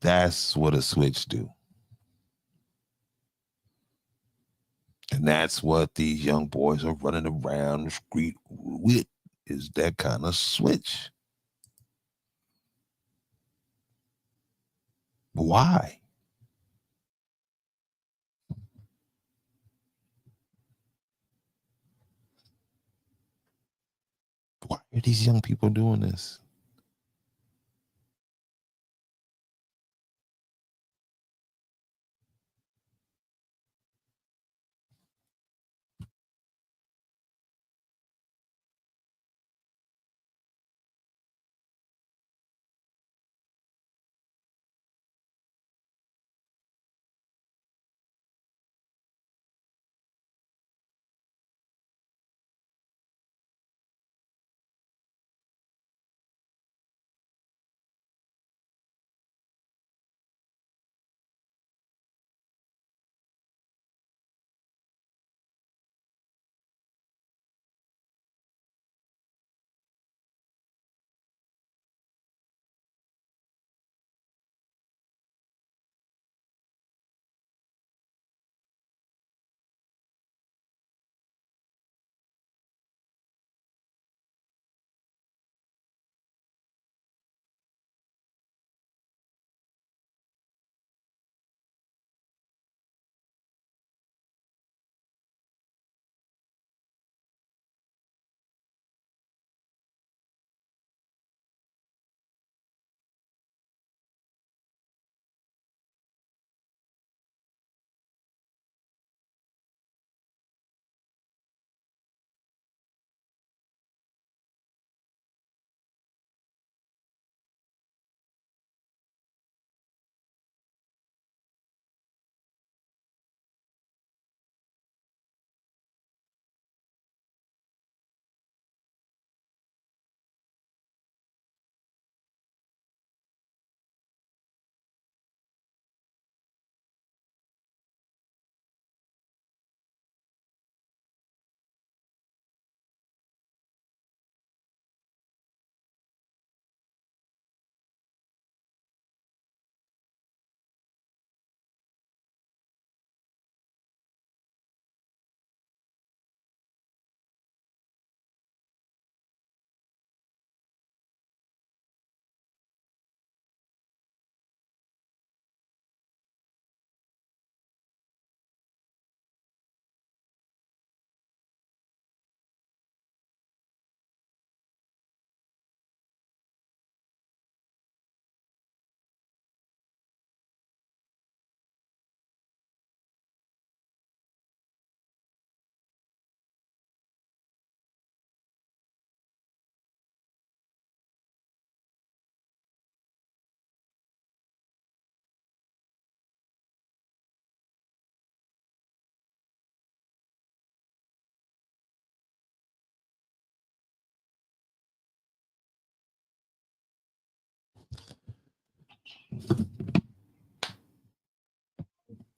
That's what a switch do. And that's what these young boys are running around the street with, is that kind of switch. Why? Why are these young people doing this?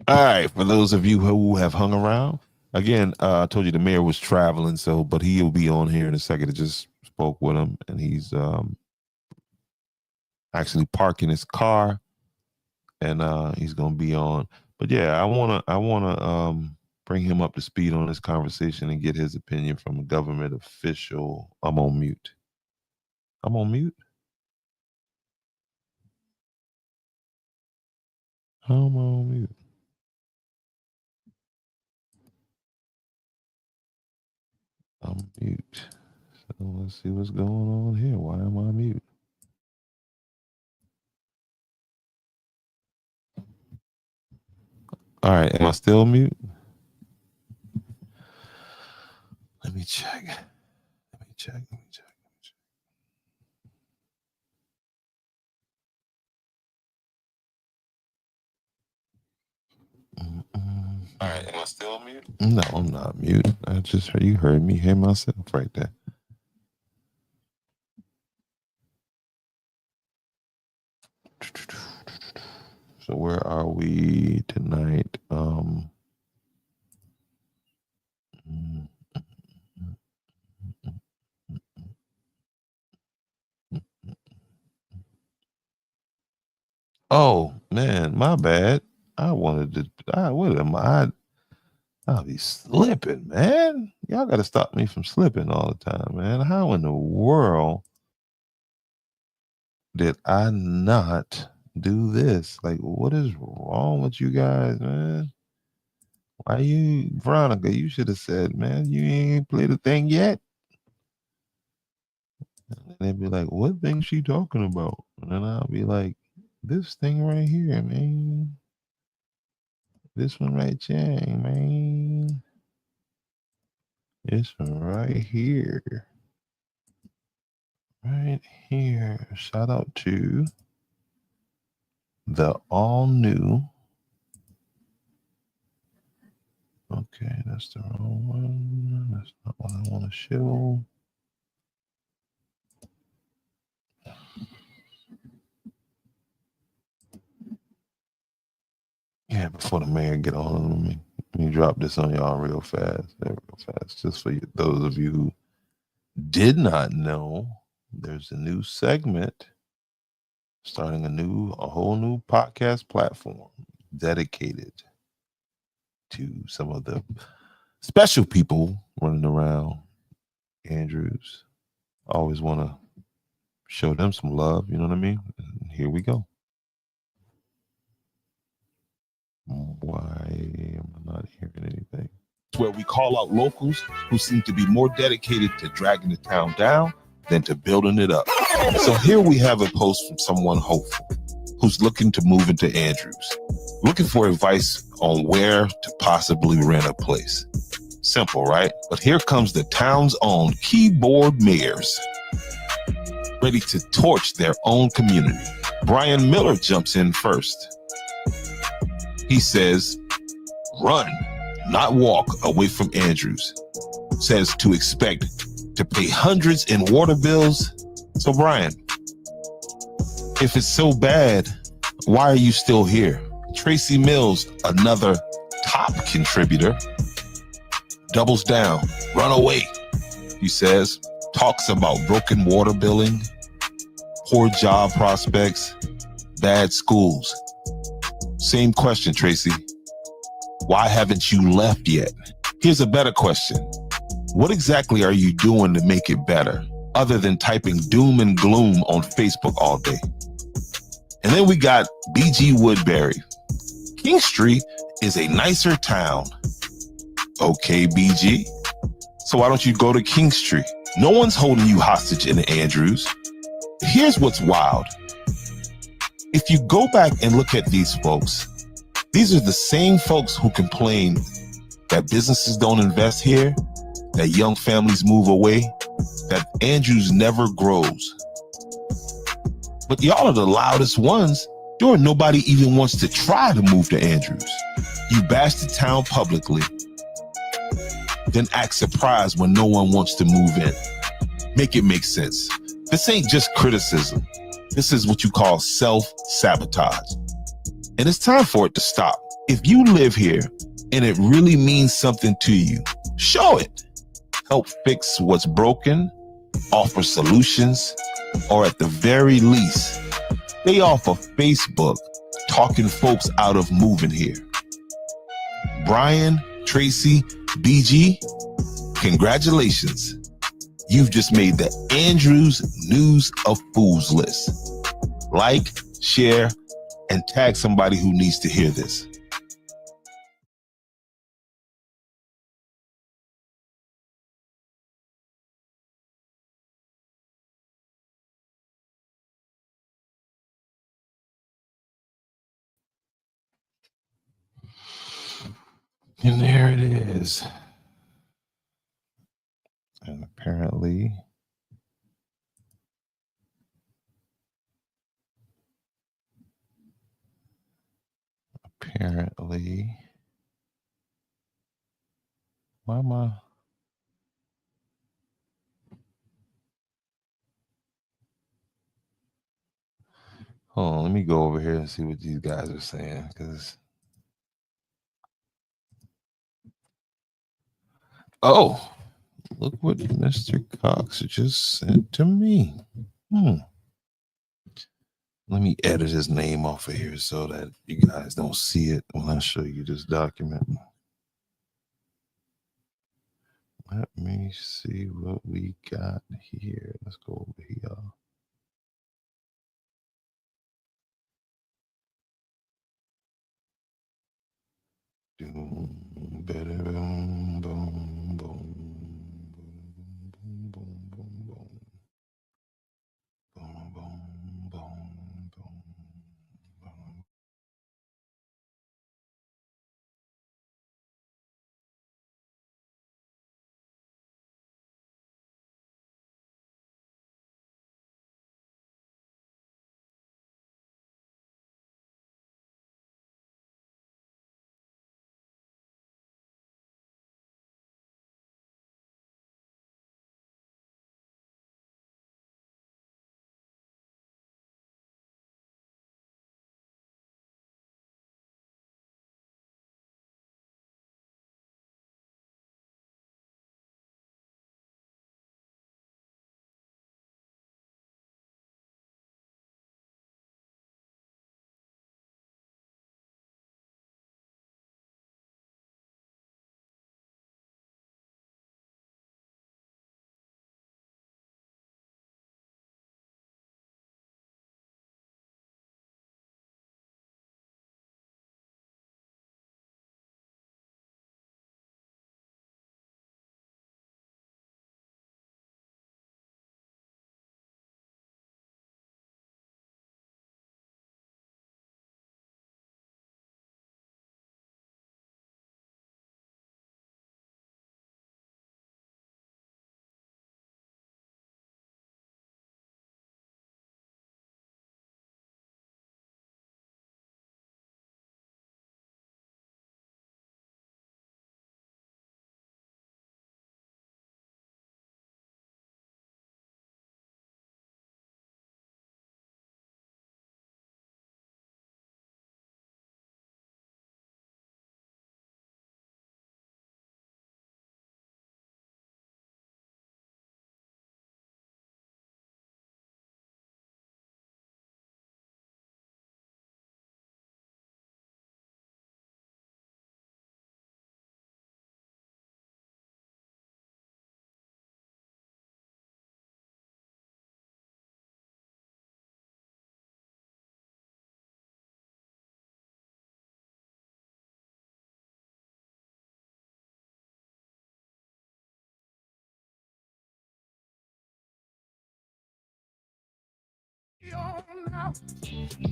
All right, for those of you who have hung around, again, I told you the mayor was traveling, but he'll be on here in a second. I just spoke with him, and he's actually parking his car, and he's gonna be on. But yeah, I wanna bring him up to speed on this conversation and get his opinion from a government official. I'm on mute. I'm on mute. I'm mute. So let's see what's going on here. Why am I mute? All right, am I still mute? Let me check. All right, am I still mute? No, I'm not mute. I just heard you heard me hear myself right there. So where are we tonight? Oh man, my bad. What am I? I'll be slipping, man. Y'all got to stop me from slipping all the time, man. How in the world did I not do this? Like, what is wrong with you guys, man? Why Veronica, you should have said, man, you ain't played the thing yet. And they'd be like, what thing she talking about? And then I'll be like, this thing right here, man. This one right there, man. This one right here. Right here. Shout out to the all new. Okay, that's the wrong one. That's not what I want to show. Yeah, before the mayor get on, let me drop this on y'all real fast. Just for those of you who did not know, there's a new segment starting a whole new podcast platform dedicated to some of the special people running around Andrews. I always want to show them some love, you know what I mean? And here we go. Why am I not hearing anything? It's where we call out locals who seem to be more dedicated to dragging the town down than to building it up. So here we have a post from someone hopeful who's looking to move into Andrews, looking for advice on where to possibly rent a place. Simple, right? But here comes the town's own keyboard mayors, ready to torch their own community. Brian Miller jumps in first. He says, run, not walk away from Andrews. Says to expect to pay hundreds in water bills. So Brian, if it's so bad, why are you still here? Tracy Mills, another top contributor, doubles down. Run away, he says. Talks about broken water billing, poor job prospects, bad schools. Same question, Tracy. Why haven't you left yet? Here's a better question. What exactly are you doing to make it better, other than typing doom and gloom on Facebook all day? And then we got BG Woodbury. Kingstree is a nicer town. Okay, BG. So why don't you go to Kingstree? No one's holding you hostage in Andrews. Here's what's wild. If you go back and look at these folks, these are the same folks who complain that businesses don't invest here, that young families move away, that Andrews never grows. But y'all are the loudest ones. Sure, nobody even wants to try to move to Andrews. You bash the town publicly, then act surprised when no one wants to move in. Make it make sense. This ain't just criticism. This is what you call self-sabotage. And it's time for it to stop. If you live here and it really means something to you, show it. Help fix what's broken, offer solutions, or at the very least, stay off of Facebook talking folks out of moving here. Brian, Tracy, BG, congratulations. You've just made the Andrews News of Fools list. Like, share, and tag somebody who needs to hear this. And there it is. And apparently, why am I? Hold on, let me go over here and see what these guys are saying, because oh, look what Mr. Cox just sent to me. Let me edit his name off of here so that you guys don't see it when I show you this document. Let me see what we got here. Let's go over here. Boom, boom, boom, boom, boom, boom, boom, boom. Boom, boom, boom, boom, boom.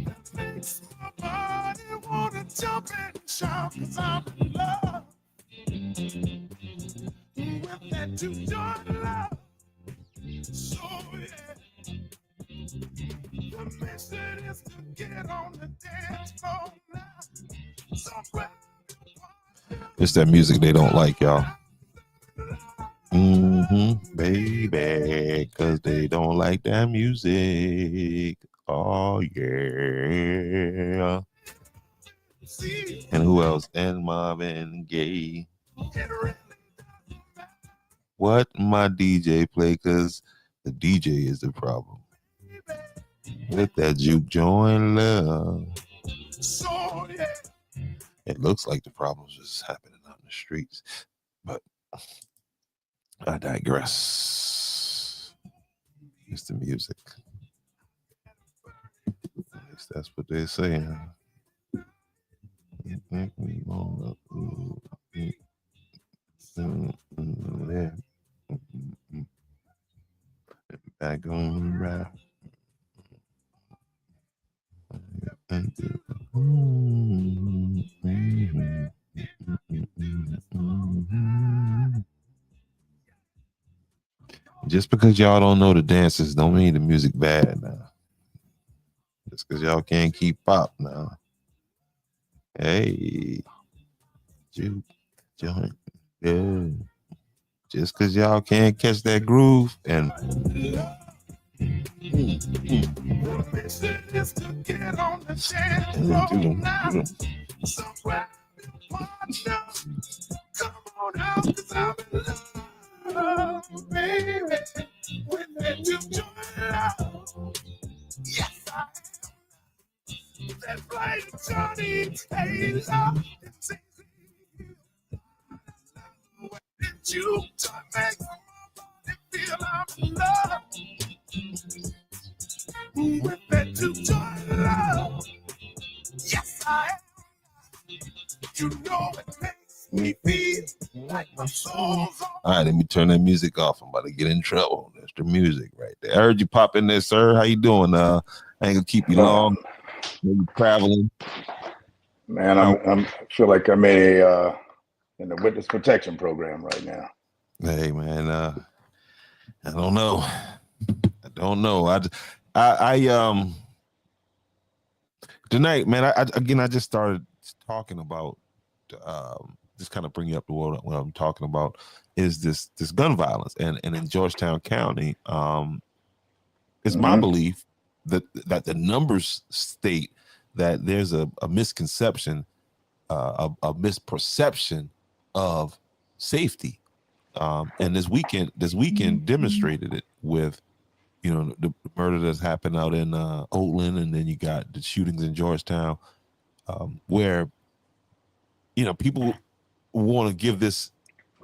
That makes my body wanna jump and shout, 'cause I'm in love with that two-joint love. So yeah, the mission is to get on the dance floor now. So grab your It's that music they don't like, y'all. Baby, because they don't like that music. Oh, Oh yeah. See, And who else? And Marvin Gaye. it really What my DJ play? Cause the DJ is the problem. With that juke joint love. so yeah. It looks like the problem's just happening out in the streets. But I digress. It's the music. At least that's what they're saying. Back on the rap. Just because y'all don't know the dances don't mean the music bad now. Just because y'all can't keep up now. Hey, juke joint, yeah. Just because y'all can't catch that groove and Mission is to get on the dance floor now. So grab your partner. Come on out, 'cause I'm in love, baby. With that juke joint love. Yes, I am. That flight Johnny, hey, love. It's easy. What did you to make my body feel I'm in love? With that juke joint love. Yes, I am. You know it makes me feel like my soul's on. all right, let me turn that music off. I'm about to get in trouble. That's the music right there. I heard you pop in there, sir. How you doing? I ain't gonna keep you long. Maybe traveling. Man, I feel like I'm in the witness protection program right now. Hey man, I don't know. I tonight, man. I just started talking about just kind of bring you up to what I'm talking about is this gun violence and in Georgetown County. It's my belief that the numbers state that there's a misconception, a misperception of safety. And this weekend demonstrated it with, the murder that's happened out in Oakland, and then you got the shootings in Georgetown, where, people want to give this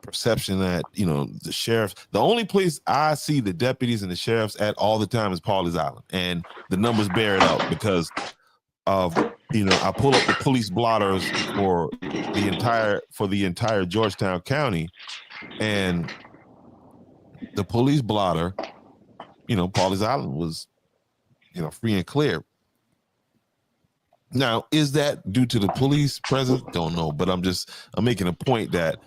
perception that, the sheriffs, the only place I see the deputies and the sheriffs at all the time is Pawleys Island, and the numbers bear it out because of, I pull up the police blotters for the entire Georgetown County, and the police blotter, Pawleys Island was, free and clear. Now, is that due to the police presence? Don't know, but I'm making a point that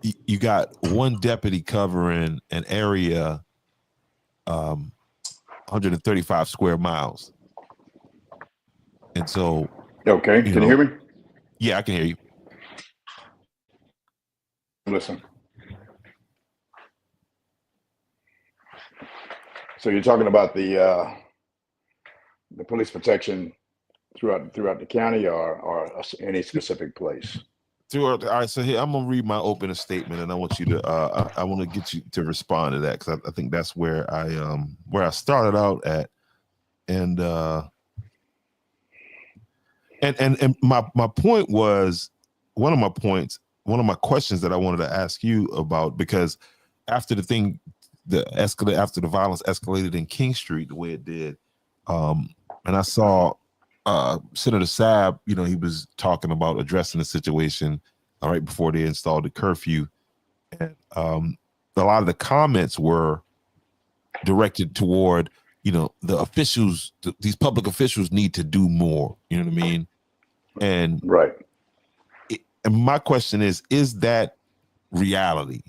you got one deputy covering an area 135 square miles. And so, Okay, can you hear me? Yeah, I can hear you. Listen. So you're talking about the police protection throughout the county or any specific place? All right, so here I'm gonna read my opening statement, and I want you to I want to get you to respond to that, because I think that's where I started out at, and my point was one of my questions that I wanted to ask you about, because after the violence escalated in King Street the way it did, and I saw Senator Saab, he was talking about addressing the situation right before they installed the curfew, and a lot of the comments were directed toward, the officials, these public officials need to do more. You know what I mean? And right. And my question is that reality?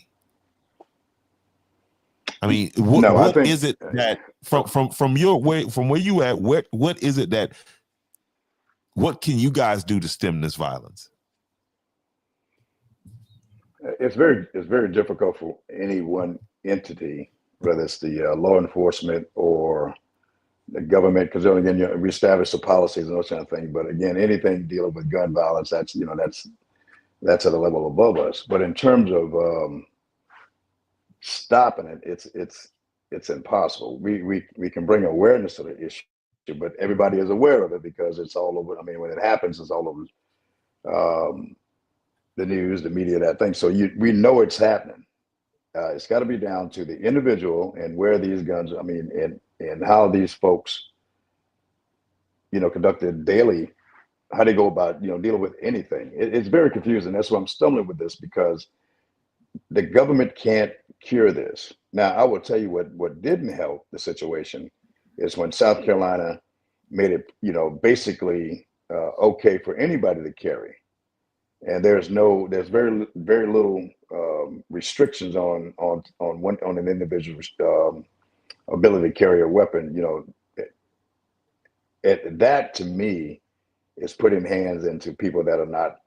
I mean, what is it that from your way, from where you at, what is it that, what can you guys do to stem this violence? It's very difficult for any one entity, whether it's the law enforcement or the government, because again, we establish the policies and those kind of things. But again, anything dealing with gun violence, that's that's at a level above us. But in terms of stopping it, it's impossible. We can bring awareness to the issue, but everybody is aware of it because it's all over. I mean, when it happens, it's all over the news, the media, that thing. So we know it's happening. It's got to be down to the individual and where these guns. I mean, and how these folks, conducted daily, how they go about, dealing with anything. It's very confusing. That's why I'm stumbling with this, because the government can't cure this. Now, I will tell you what didn't help the situation is when South Carolina made it, basically okay for anybody to carry. And there's very, very little restrictions on an individual's ability to carry a weapon. That to me is putting hands into people that are not,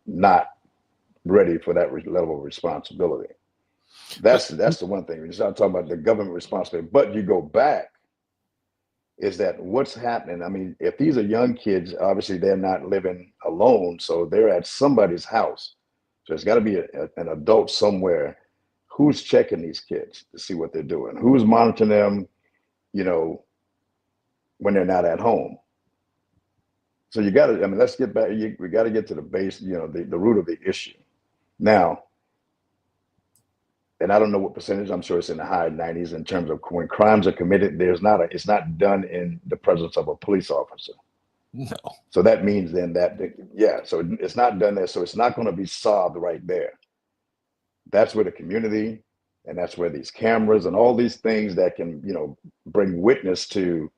not ready for that level of responsibility. That's the one thing. When you start talking about the government responsibility, but you go back, is that what's happening? I mean, if these are young kids, obviously they're not living alone, so they're at somebody's house. So there's got to be an adult somewhere who's checking these kids to see what they're doing, who's monitoring them, when they're not at home. So you got to, let's get back. We got to get to the base, the root of the issue. Now, and I don't know what percentage, I'm sure it's in the high 90s in terms of when crimes are committed, it's not done in the presence of a police officer. No. So that means then so it's not done there. So it's not going to be solved right there. That's where the community, and that's where these cameras and all these things that can, bring witness to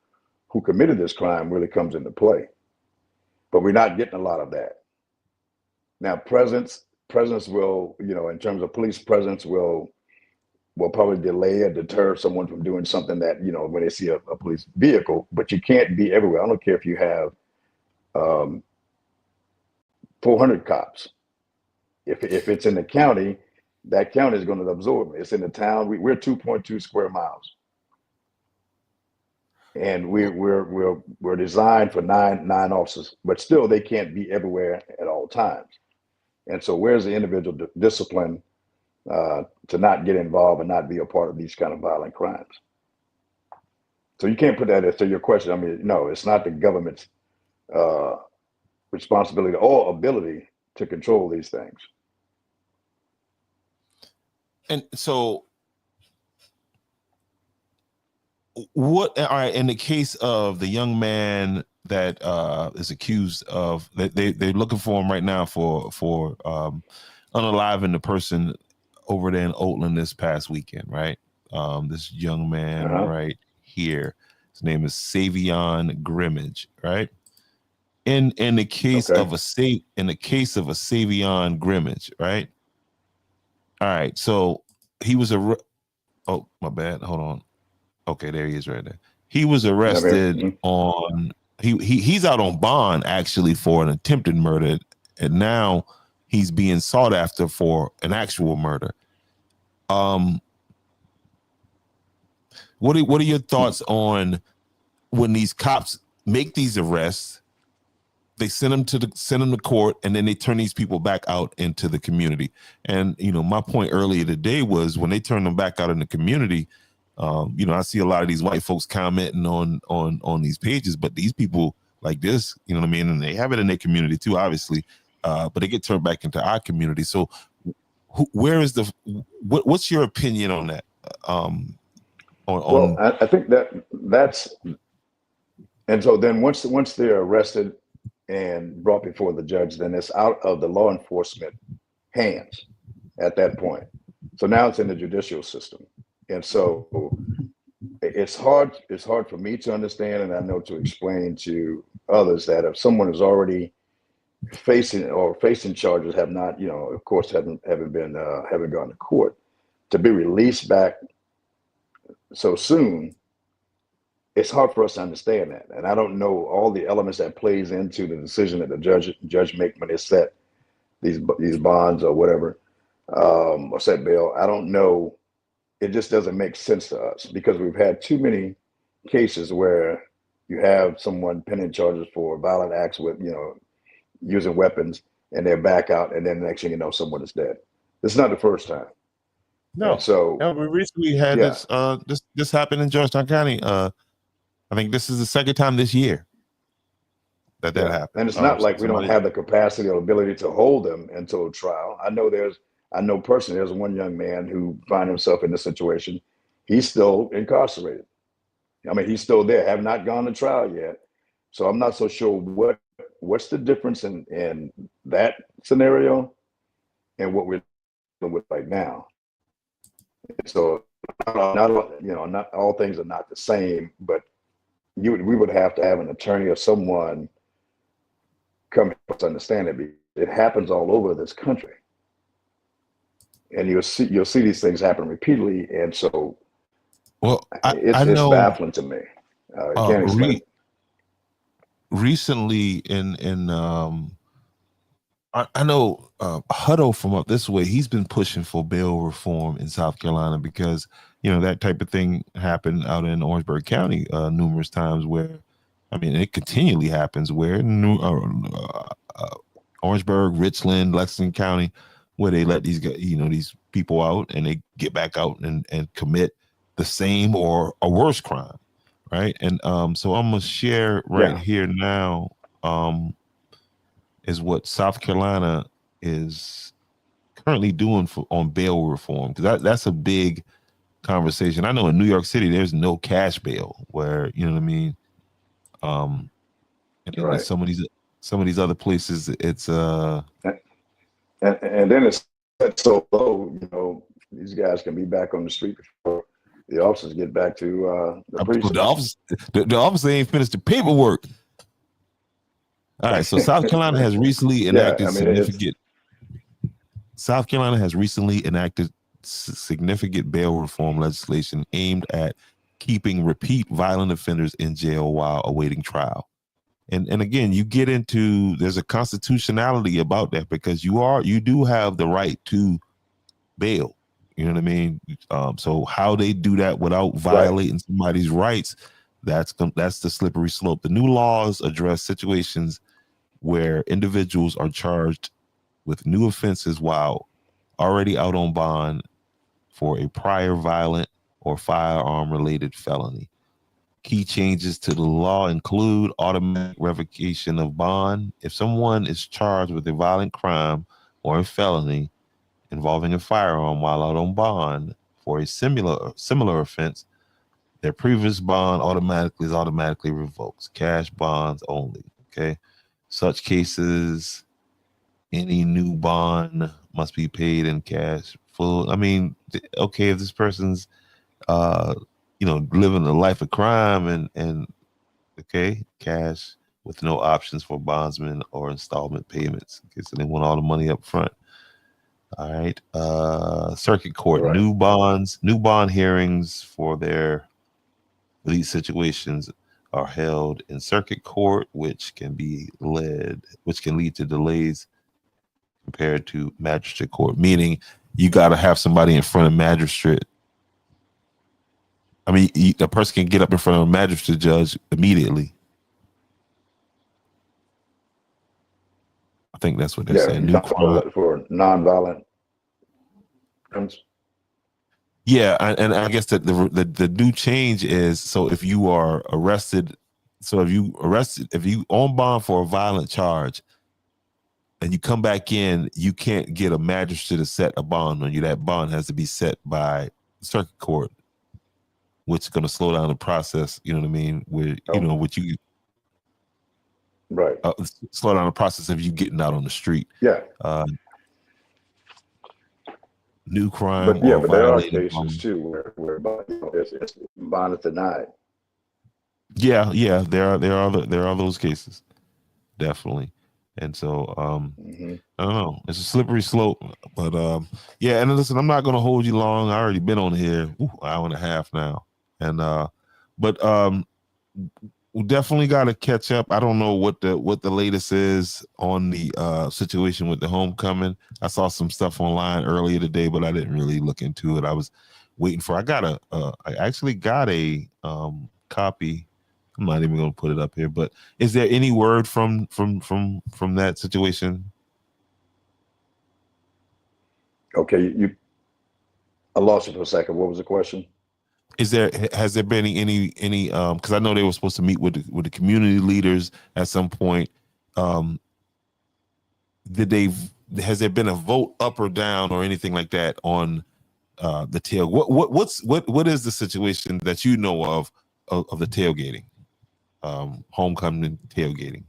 who committed this crime really comes into play. But we're not getting a lot of that. Now, presence will, in terms of police presence, will probably delay or deter someone from doing something that, when they see a police vehicle, but you can't be everywhere. I don't care if you have 400 cops. If it's in the county, that county is going to absorb it. It's in the town. We're 2.2 square miles. And we're designed for nine officers, but still they can't be everywhere at all times. And so where's the individual discipline to not get involved and not be a part of these kind of violent crimes? So you can't put that into your question. I mean, no, it's not the government's responsibility or ability to control these things. And so all right, in the case of the young man that is accused of, they're looking for him right now for unaliving the person over there in Oakland this past weekend, right? This young man right here, his name is Savion Grimmage, right? In the case of a Savion Grimmage, right? All right, so he was oh, my bad, hold on. Okay, there he is right there. He was arrested on he's out on bond actually for an attempted murder, and now he's being sought after for an actual murder. What are your thoughts on when these cops make these arrests? They send them to court, and then they turn these people back out into the community. And my point earlier today was when they turn them back out in the community. I see a lot of these white folks commenting on these pages, but these people like this, you know what I mean? And they have it in their community too, obviously, but they get turned back into our community. So what's your opinion on that? Well, I think that's, and so then once they're arrested and brought before the judge, then it's out of the law enforcement hands at that point. So now it's in the judicial system. And so it's hard for me to understand, and I know to explain to others that if someone is already facing charges, have not, of course, haven't gone to court, to be released back so soon, it's hard for us to understand that. And I don't know all the elements that plays into the decision that the judge make when they set these bonds or whatever, or set bail. I don't know. It just doesn't make sense to us because we've had too many cases where you have someone pending charges for violent acts with, using weapons, and they're back out, and then the next thing you know, someone is dead. This is not the first time. No, And so no, we recently had Yeah. this happened in Georgetown County. I think this is the second time this year that happened. And it's not like we don't have the capacity or ability to hold them until trial. I know personally, there's one young man who found himself in this situation. He's still incarcerated. I mean, he's still there, have not gone to trial yet. So I'm not so sure what's the difference in that scenario and what we're dealing with right now. So not all things are not the same, but we would have to have an attorney or someone come help us understand it. It happens all over this country, and you'll see these things happen repeatedly, and so it's baffling to me. Can't explain it. Recently I know Hutto from up this way, he's been pushing for bail reform in South Carolina because, that type of thing happened out in Orangeburg County numerous times where, it continually happens where Orangeburg, Richland, Lexington County, where they let these guys, these people out and they get back out and commit the same or a worse crime. Right. And so I'm going to share here now is what South Carolina is currently doing on bail reform, because that's a big conversation. I know in New York City there's no cash bail, where and Right. some of these other places it's and then it's set so low, these guys can be back on the street before the officers get back to the precinct. the officer ain't finished the paperwork. All right, so South Carolina has recently enacted significant bail reform legislation aimed at keeping repeat violent offenders in jail while awaiting trial. And again, you get into, there's a constitutionality about that, because you do have the right to bail. You know what I mean? So how they do that without violating somebody's rights, that's the slippery slope. The new laws address situations where individuals are charged with new offenses while already out on bond for a prior violent or firearm-related felony. Key changes to the law include automatic revocation of bond. If someone is charged with a violent crime or a felony involving a firearm while out on bond for a similar offense, their previous bond is automatically revoked. Cash bonds only. Okay. Such cases, any new bond must be paid in cash full. If this person's living a life of crime and cash with no options for bondsmen or installment payments. Okay, so they want all the money up front. All right. Circuit court, new bond hearings for these situations are held in circuit court, which can lead to delays compared to magistrate court, meaning you got to have somebody in front of magistrate. A person can get up in front of a magistrate judge immediately. I think that's what they're saying. For nonviolent crimes. Yeah, and I guess that the new change is, so if you are arrested, if you on bond for a violent charge and you come back in, you can't get a magistrate to set a bond on you. That bond has to be set by circuit court, which is going to slow down the process. You know what I mean? Slow down the process of you getting out on the street. Yeah. New crime. But there are cases too where it's bond is denied. Yeah, there are those cases, definitely. And so I don't know, it's a slippery slope, but and listen, I'm not going to hold you long. I already been on here an hour and a half now, and but we definitely got to catch up. I don't know what the latest is on the situation with the homecoming. I saw some stuff online earlier today, but I didn't really look into it. I was waiting for. I actually got a copy. I'm not even going to put it up here, but is there any word from that situation? Okay, I lost you for a second. What was the question? Has there been any because I know they were supposed to meet with the community leaders at some point. Has there been a vote up or down or anything like that on the tail? What is the situation that you know of the tailgating, homecoming tailgating?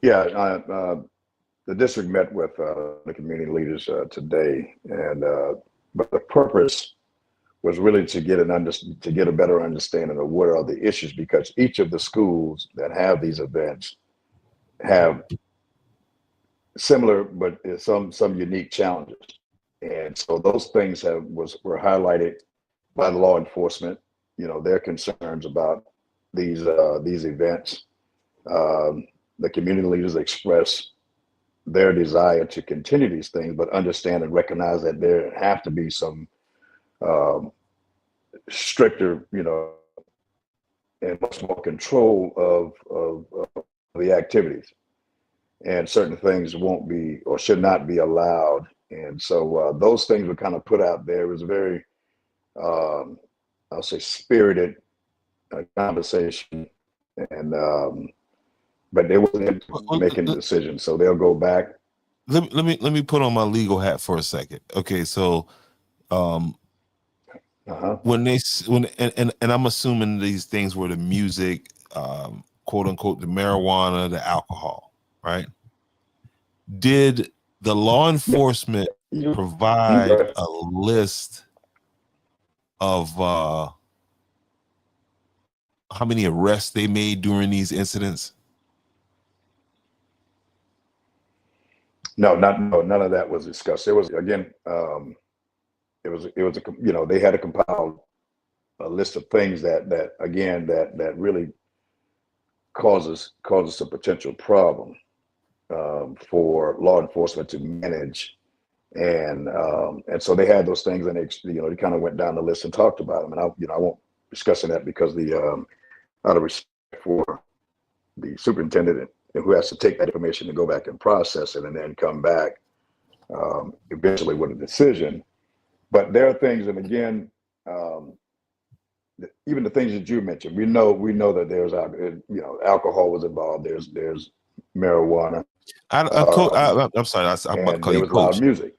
Yeah, the district met with the community leaders today, and but the purpose was really to get a better understanding of what are the issues, because each of the schools that have these events have similar but some unique challenges, and so those things were highlighted by the law enforcement. You know, their concerns about these events. The community leaders express their desire to continue these things, but understand and recognize that there have to be some stricter, you know, and much more control of the activities, and certain things won't be or should not be allowed. And so those things were kind of put out there. It was a very, I'll say, spirited conversation, and but they wasn't making a decision, so they'll go back. Let me put on my legal hat for a second. Okay, so when I'm assuming these things were the music, quote unquote, the marijuana, the alcohol, right? Did the law enforcement provide a list of how many arrests they made during these incidents? No, none of that was discussed. There was, again, it was you know, they had to compile a list of things that really causes a potential problem for law enforcement to manage, and so they had those things, and they kind of went down the list and talked about them. And I won't discuss that because out of respect for the superintendent who has to take that information to go back and process it and then come back eventually with a decision. But there are things, and again, even the things that you mentioned, we know that there's alcohol was involved. There's marijuana. I'm sorry, I'm about to call you coach. Loud music.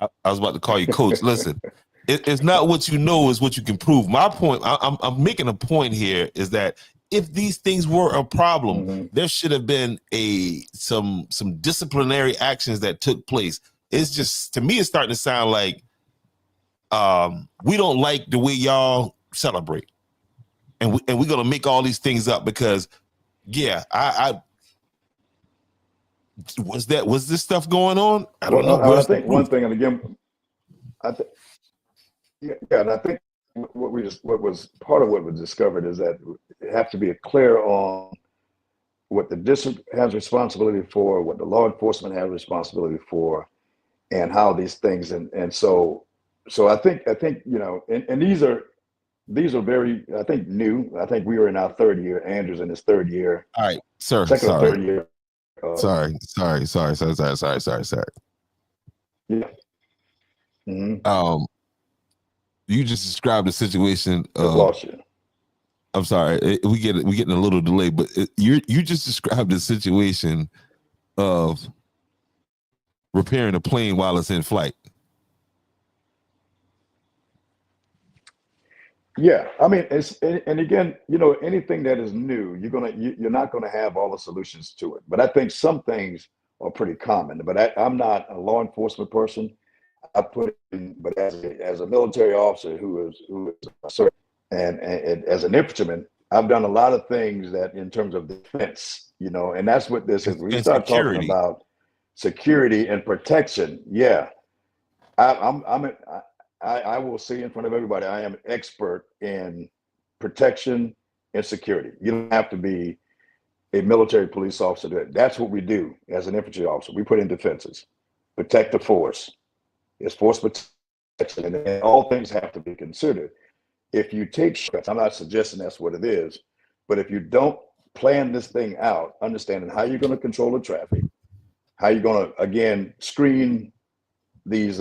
I was about to call you coach. Listen, it's not what you know, is what you can prove. My point, I'm making a point here, is that if these things were a problem, there should have been some disciplinary actions that took place. It's just, to me, it's starting to sound like we don't like the way y'all celebrate, and we're gonna make all these things up because, yeah, I was this stuff going on? I don't know. I think one thing, and again, and I think what was part of what was discovered is that it have to be clear on what the district has responsibility for, what the law enforcement has responsibility for, and how these things, and so I think you know, and these are very, I think, new. I think we were in our third year. Andrew's in his third year. All right, sir. Second or third year. Sorry. Yeah. You just described the situation. Lost you. I'm sorry. We getting a little delay, but you just described the situation of repairing a plane while it's in flight. Yeah, I mean, and again, you know, anything that is new, you're not gonna have all the solutions to it. But I think some things are pretty common. But I'm not a law enforcement person. I put it in, but as a military officer who is a certain, and as an infantryman, I've done a lot of things that in terms of defense, you know, and that's what this is. We start talking about security and protection. Yeah, I will say in front of everybody, I am an expert in protection and security. You don't have to be a military police officer. That's what we do as an infantry officer. We put in defenses, protect the force. It's force and all things have to be considered. If you take shortcuts, I'm not suggesting that's what it is, but if you don't plan this thing out, understanding how you're going to control the traffic, how you're going to, again, screen these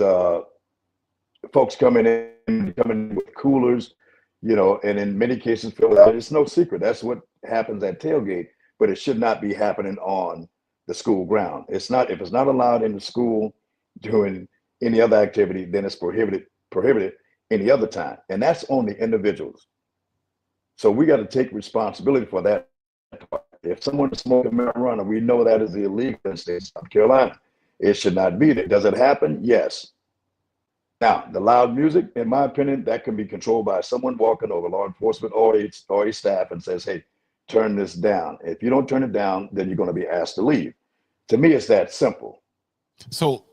folks coming in with coolers, you know, and in many cases, it's no secret. That's what happens at tailgate, but it should not be happening on the school ground. It's not, if it's not allowed in the school doing any other activity, then it's prohibited any other time. And that's on the individuals. So we got to take responsibility for that. If someone is smoking marijuana, we know that is illegal in the state of South Carolina. It should not be there. Does it happen? Yes. Now, the loud music, in my opinion, that can be controlled by someone walking over, law enforcement or a staff, and says, hey, turn this down. If you don't turn it down, then you're going to be asked to leave. To me, it's that simple. So,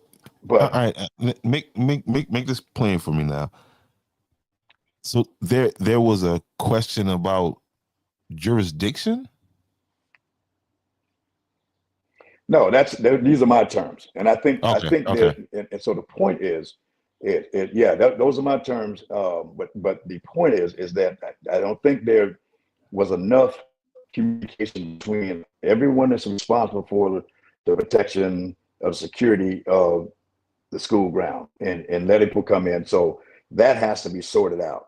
But all right, make this plain for me now. So there was a question about jurisdiction. no, these are my terms, and I think Okay. that, and so the point is, those are my terms. But the point is that I don't think there was enough communication between everyone that's responsible for the protection of security of the school ground and letting people come in. So that has to be sorted out.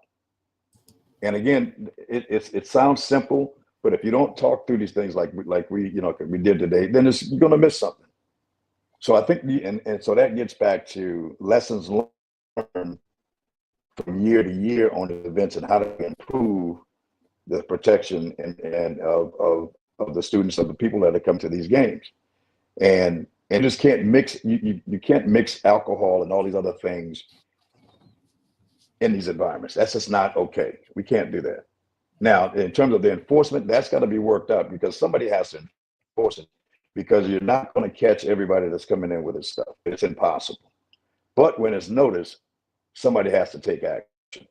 And again, it sounds simple, but if you don't talk through these things like we did today, then you're going to miss something. So I think and so that gets back to lessons learned from year to year on the events and how to improve the protection and of the students, of the people that come to these games. And just can't mix, you can't mix alcohol and all these other things in these environments. That's just not okay. We can't do that. Now, in terms of the enforcement, that's got to be worked out because somebody has to enforce it, because you're not going to catch everybody that's coming in with this stuff. It's impossible. But when it's noticed, somebody has to take action.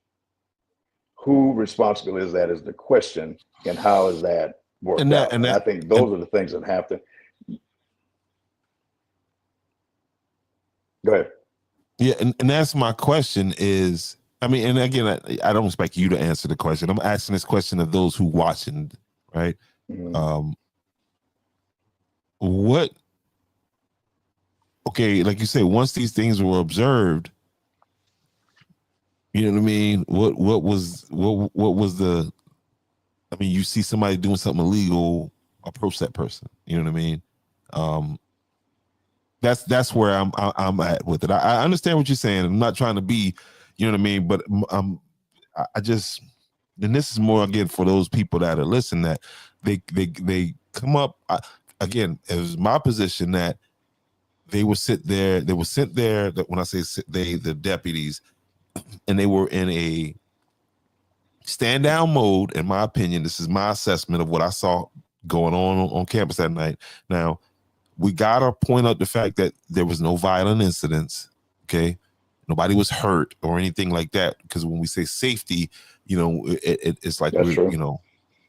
Who responsible is that is the question, and how is that worked out? And I think those are the things that have to. Go ahead. Yeah, and that's my question is, I mean, and again, I don't expect you to answer the question. I'm asking this question of those who watching, right? Mm-hmm. Okay, like you say, once these things were observed, you know what I mean? What was the, I mean, you see somebody doing something illegal, approach that person. You know what I mean? That's where I'm at with it. I understand what you're saying. I'm not trying to be, you know what I mean? But I just, and this is more again for those people that are listening, that they come up again. It was my position that they were sent there. That when I say the deputies, and they were in a stand down mode. In my opinion, this is my assessment of what I saw going on campus that night. Now, we gotta point out the fact that there was no violent incidents. Okay, nobody was hurt or anything like that. Because when we say safety, you know, it's like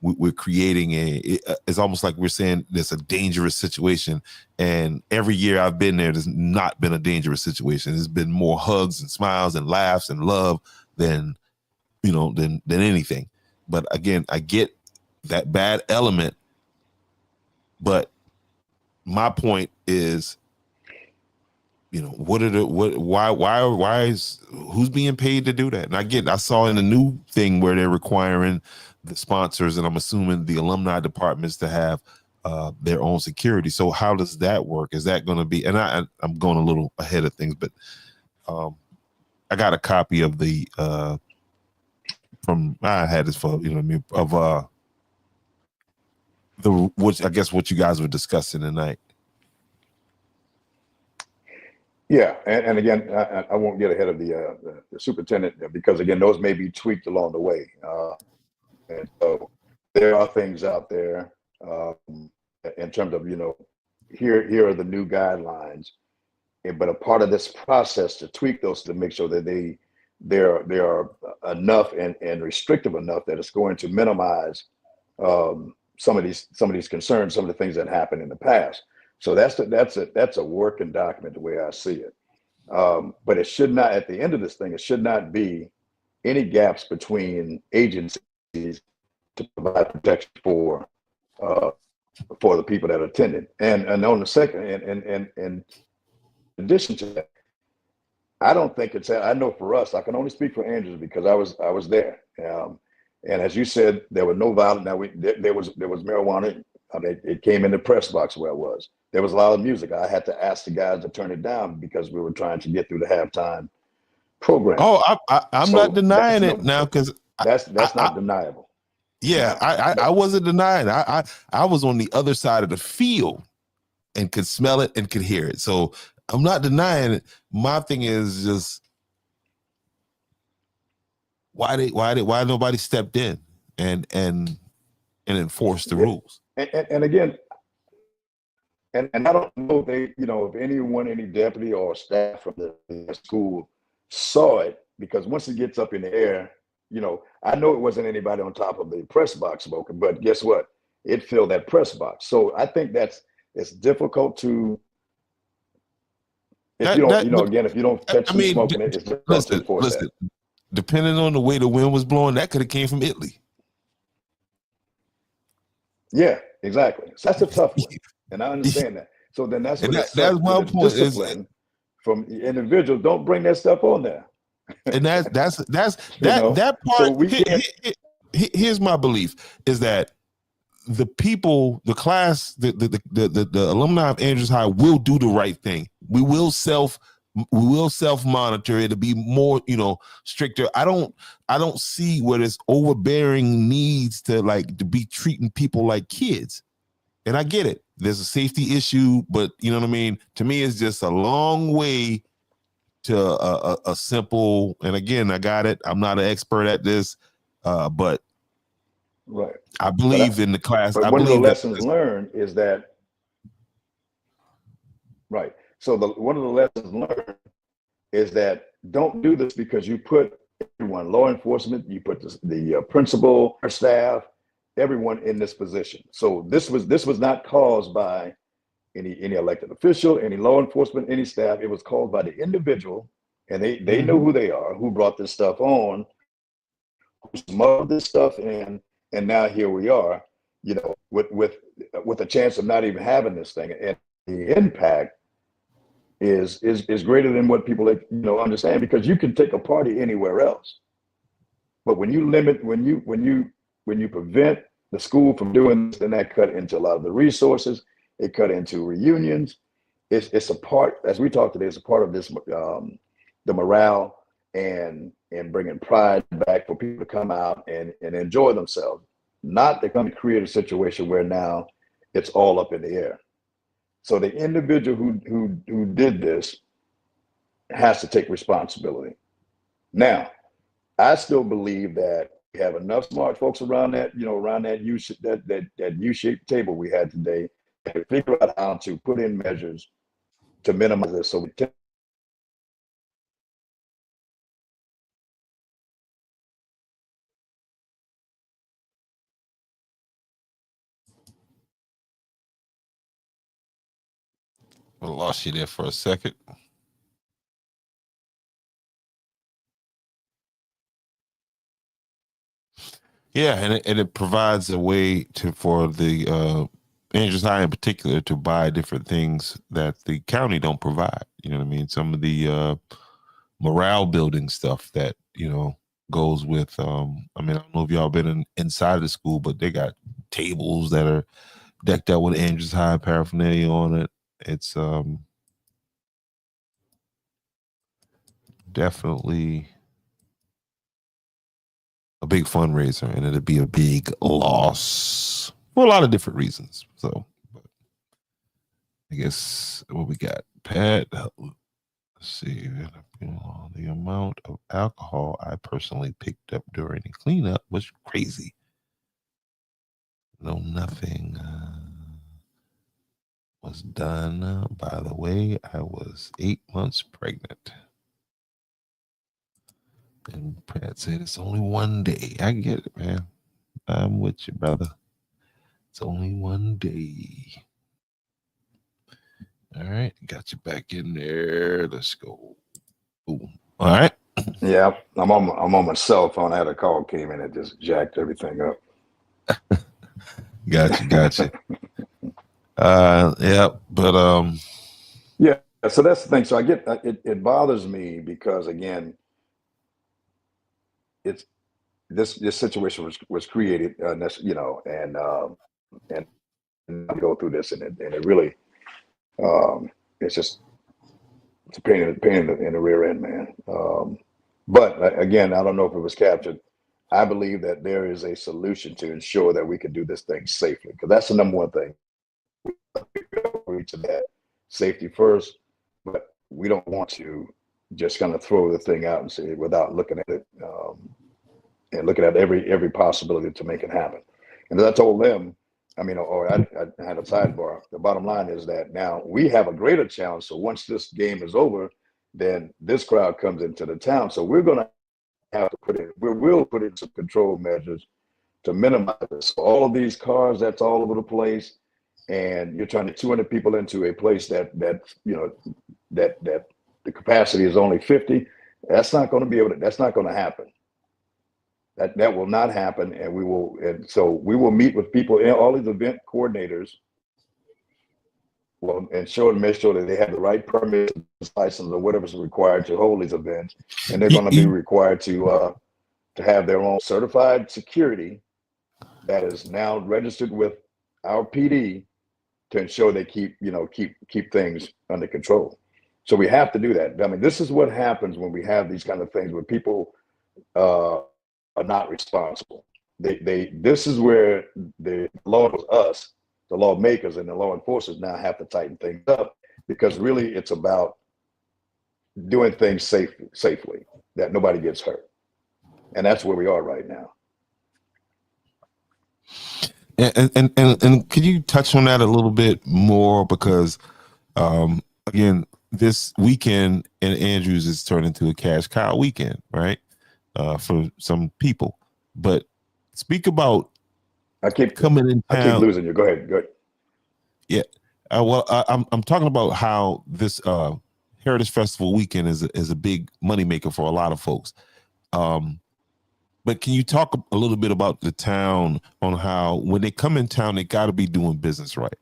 we're creating it's almost like we're saying there's a dangerous situation. And every year I've been there, there's not been a dangerous situation. There's been more hugs and smiles and laughs and love than anything. But again, I get that bad element, but my point is, you know, why is who's being paid to do that? And I saw in the new thing where they're requiring the sponsors, and I'm assuming the alumni departments, to have their own security. So how does that work? Is that going to be, and I'm going a little ahead of things, but I got a copy of the I had this for, you know what I mean, of what you guys were discussing tonight. Yeah, and again, I won't get ahead of the superintendent, because again, those may be tweaked along the way, and so there are things out there in terms of, you know, here are the new guidelines, but a part of this process to tweak those to make sure that they are enough and restrictive enough that it's going to minimize some of these concerns, some of the things that happened in the past. So that's a working document the way I see it. But it should not, at the end of this thing, it should not be any gaps between agencies to provide protection uh, for the people that attended. And on the second, and in addition to that, I don't think it's. I know for us, I can only speak for Andrews because I was there. And as you said, there was no violence. Now there was marijuana. I mean, it came in the press box where I was. There was a lot of music. I had to ask the guys to turn it down because we were trying to get through the halftime program. Oh, I'm So not denying it now because that's not deniable. Yeah, I wasn't denying. I was on the other side of the field and could smell it and could hear it. So I'm not denying it. My thing is just why nobody stepped in and enforced the rules. And again, and I don't know if they, if anyone, any deputy or staff from the school saw it, because once it gets up in the air, I know it wasn't anybody on top of the press box smoking, but guess what? It filled that press box. So I think it's difficult to, if you don't catch them smoking it, it's difficult to enforce that. Depending on the way the wind was blowing, that could have came from Italy. Yeah, exactly. So that's a tough one, and I understand that. So then that's that's my point. Discipline from the individuals. Don't bring that stuff on there. And that part. So we can't. Here's my belief: is that the people, the class, the alumni of Andrews High will do the right thing. We will self monitor. It'll be more, stricter. I don't see where this overbearing needs to be treating people like kids. And I get it. There's a safety issue, but you know what I mean? To me, it's just a long way to a simple, and again, I got it. I'm not an expert at this, but right. I believe in the class. But one of the lessons learned is that, right. So one of the lessons learned is that don't do this because you put everyone, law enforcement, you put the principal, our staff, everyone in this position. So this was not caused by any elected official, any law enforcement, any staff. It was caused by the individual, and they know who they are, who brought this stuff on, who smuggled this stuff in, and now here we are, with a chance of not even having this thing, and the impact is greater than what people understand, because you can take a party anywhere else, but when you limit, when you prevent the school from doing this, then that cut into a lot of the resources. It cut into reunions. It's a part, as we talked today, it's a part of this, the morale and bringing pride back for people to come out and enjoy themselves. Not to come create a situation where now it's all up in the air. So the individual who did this has to take responsibility. Now, I still believe that we have enough smart folks around that U-shaped table we had today to figure out how to put in measures to minimize this. So I lost you there for a second. Yeah, and it provides a way for the Andrews High in particular to buy different things that the county don't provide. You know what I mean? Some of the morale building stuff that goes with. I don't know if y'all been inside of the school, but they got tables that are decked out with Andrews High paraphernalia on it. It's definitely a big fundraiser, and it'd be a big loss for a lot of different reasons. So, but I guess what we got, Pat. Let's see, the amount of alcohol I personally picked up during the cleanup was crazy. No, nothing was done. By the way, I was 8 months pregnant. And Pat said, it's only one day. I get it, man. I'm with you, brother. It's only one day. All right, got you back in there. Let's go. Ooh. All right. Yeah, I'm on my cell phone. I had a call came in and just jacked everything up. Gotcha. Yeah, but Yeah, so that's the thing. So I get it bothers me because again, it's this situation was created, you know, and I go through this and it really it's just it's a pain in the rear end, man. But again, I don't know if it was captured. I believe that there is a solution to ensure that we can do this thing safely, because that's the number one thing. Reach that safety first, but we don't want to just kind of throw the thing out and say without looking at it and looking at every possibility to make it happen. And as I told them, I mean, or I had a sidebar. The bottom line is that now we have a greater challenge. So once this game is over, then this crowd comes into the town. So we're going to have to we'll put in some control measures to minimize this. So all of these cars that's all over the place, and you're trying to 200 people into a place that you know that the capacity is only 50. That's not going to happen. That will not happen, and so we will meet with people, all these event coordinators, well, and make sure that they have the right permit, license, or whatever's required to hold these events, and they're going to be required to have their own certified security that is now registered with our PD to ensure they keep things under control. So we have to do that. I mean, this is what happens when we have these kind of things where people are not responsible. This is where the law was us, the lawmakers and the law enforcers now have to tighten things up, because really it's about doing things safely, that nobody gets hurt. And that's where we are right now. And could you touch on that a little bit more? Because again, this weekend in Andrews is turned into a cash cow weekend, right? For some people. But speak about coming in town. I keep losing you. Go ahead. Yeah. Well, I'm talking about how this Heritage Festival weekend is a big moneymaker for a lot of folks. But can you talk a little bit about the town, on how when they come in town, they got to be doing business right?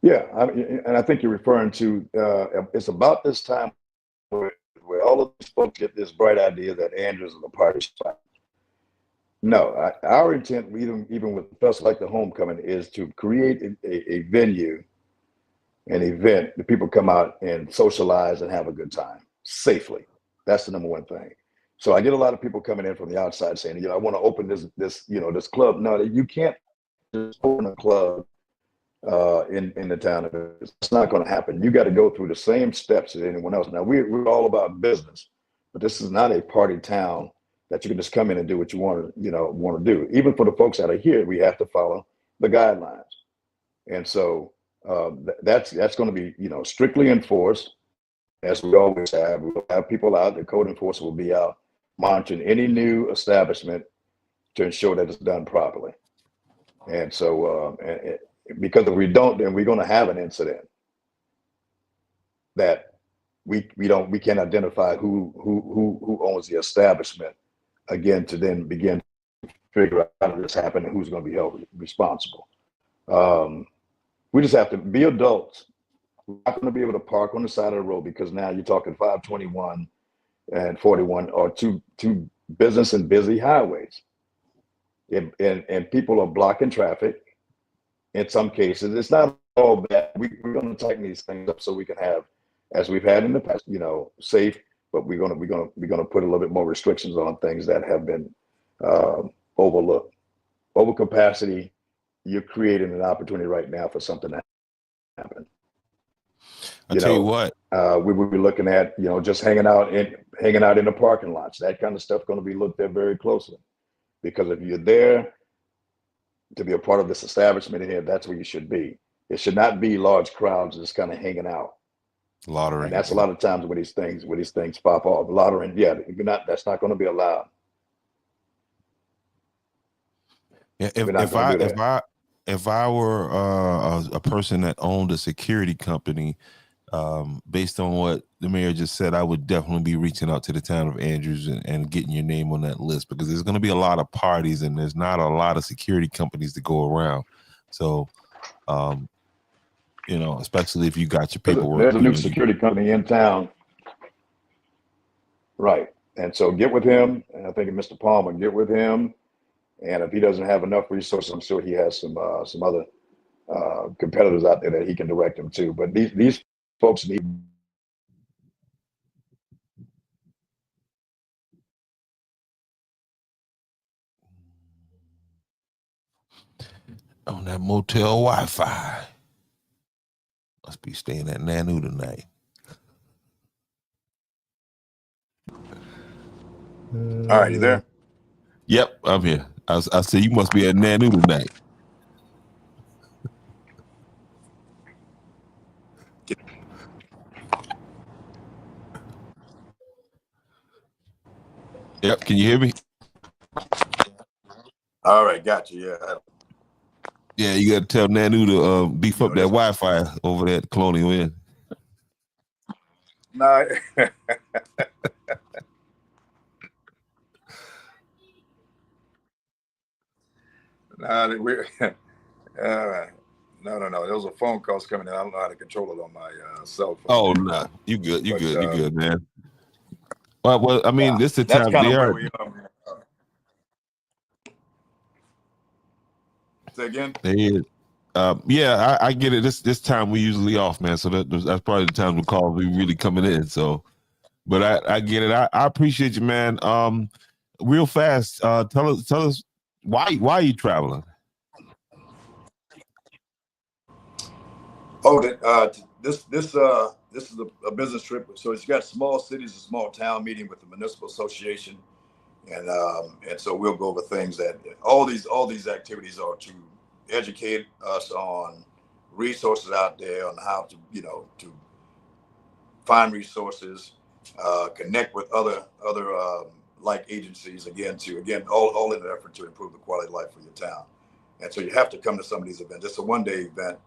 Yeah, and I think you're referring to it's about this time where all of these folks get this bright idea that Andrews is a party spot. No, our intent, even with festival like the homecoming, is to create a venue, an event that people come out and socialize and have a good time safely. That's the number one thing. So I get a lot of people coming in from the outside saying, I want to open this club. No, you can't just open a club in the town. It's not going to happen. You got to go through the same steps as anyone else. Now we're all about business, but this is not a party town that you can just come in and do what you want to do. Even for the folks that are here, we have to follow the guidelines. And so that's going to be strictly enforced, as we always have. We'll have people out. The code enforcement will be out monitoring any new establishment to ensure that it's done properly. And so, because if we don't, then we're going to have an incident that we can't identify who owns the establishment, again, to then begin to figure out how this happened and who's going to be held responsible. We just have to be adults. We're not going to be able to park on the side of the road, because now you're talking 521 and 41 are two business and busy highways, and people are blocking traffic. In some cases, it's not all bad. We're going to tighten these things up so we can have, as we've had in the past, safe. But we're going to put a little bit more restrictions on things that have been overlooked. Overcapacity. You're creating an opportunity right now for something to happen. I tell you what, we will be looking at just hanging out in the parking lots. That kind of stuff going to be looked at very closely, because if you're there to be a part of this establishment in here, that's where you should be. It should not be large crowds just kind of hanging out. Lottering. And that's a lot of times when these things pop off. Lottering, yeah, that's not going to be allowed. Yeah, if I were a person that owned a security company, based on what the mayor just said, I would definitely be reaching out to the town of Andrews and getting your name on that list, because there's going to be a lot of parties and there's not a lot of security companies to go around. So, especially if you got your paperwork. There's a new security company in town. Right. And so get with him. And I think Mr. Palmer, get with him. And if he doesn't have enough resources, I'm sure he has some other competitors out there that he can direct them to. But these folks need. On that motel Wi-Fi. Must be staying at Nanu tonight. All right, you there? Yep, I'm here. I said you must be at Nanu tonight. Yep, can you hear me? All right, got you. Yeah. Yeah, you got to tell Nanu to beef up that Wi-Fi over there at Colonial Inn. No. No. Those are phone calls coming in. I don't know how to control it on my cell phone. Oh no, you good? You good, man? Well, I mean, this is the that's time kind they of where are. we are. Say again? Yeah, I get it. This time we usually off, man. So that's probably the time we call we really coming in. So, but I get it. I appreciate you, man. Real fast, tell us why are you traveling? Oh, this is a business trip. So it's got small cities, a small town meeting with the municipal association, and so we'll go over things that all these activities are to educate us on resources out there, on how to find resources, connect with other like agencies, again all in an effort to improve the quality of life for your town. And so you have to come to some of these events. It's a one-day event.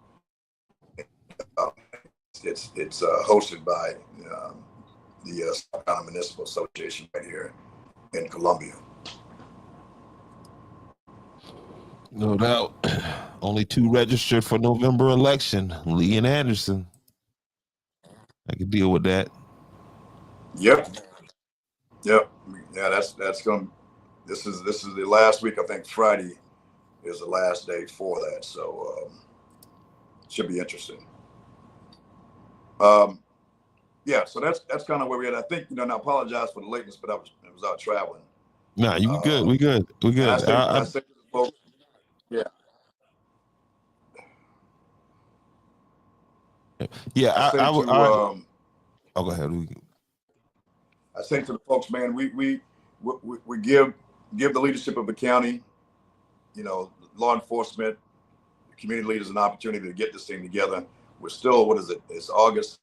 It's hosted by the South Carolina Municipal Association right here in Columbia. No doubt. Only 2 registered for November election, Lee and Anderson. I can deal with that. Yep. Yeah, that's going. This is the last week. I think Friday is the last day for that. So should be interesting. Yeah, so that's kind of where we're at. I think, and I apologize for the lateness, but I was out traveling. Nah, you good. We good. We good. I say to the folks, yeah. Yeah, oh, go ahead. I say to the folks, man, we give the leadership of the county, law enforcement, community leaders, an opportunity to get this thing together. We're still, what is it? It's August.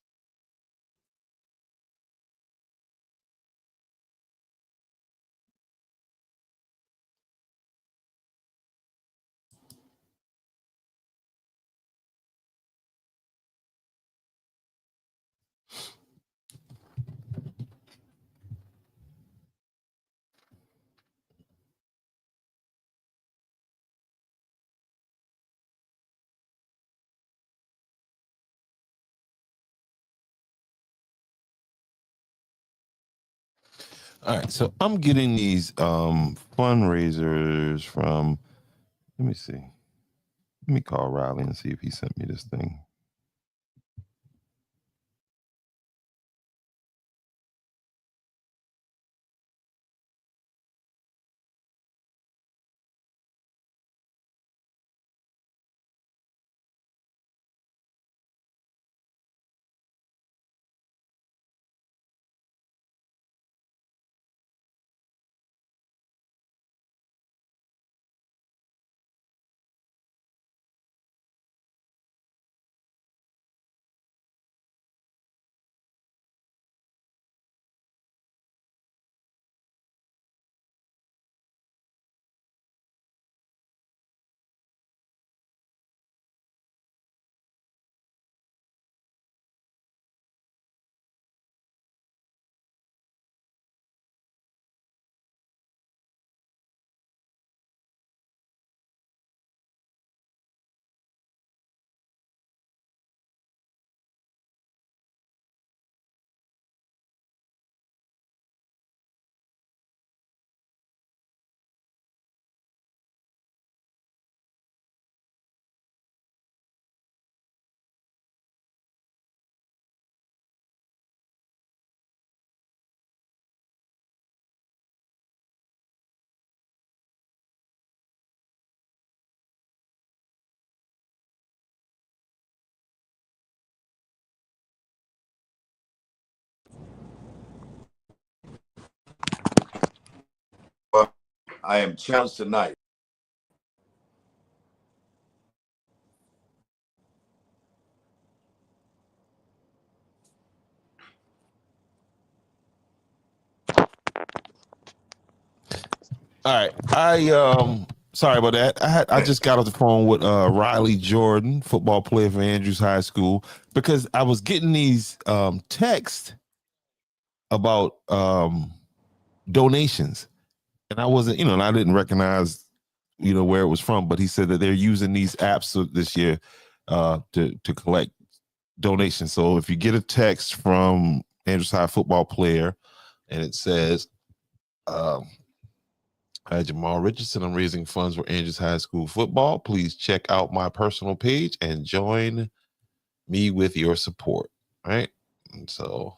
All right, so I'm getting these fundraisers from. Let me see. Let me call Riley and see if he sent me this thing. I am challenged tonight. All right. Sorry about that. I just got off the phone with Riley Jordan, football player for Andrews High School, because I was getting these texts about donations. And I wasn't, and I didn't recognize, where it was from, but he said that they're using these apps this year to collect donations. So if you get a text from Andrews High football player and it says, hi, Jamal Richardson, I'm raising funds for Andrews High School football. Please check out my personal page and join me with your support. Right. And so,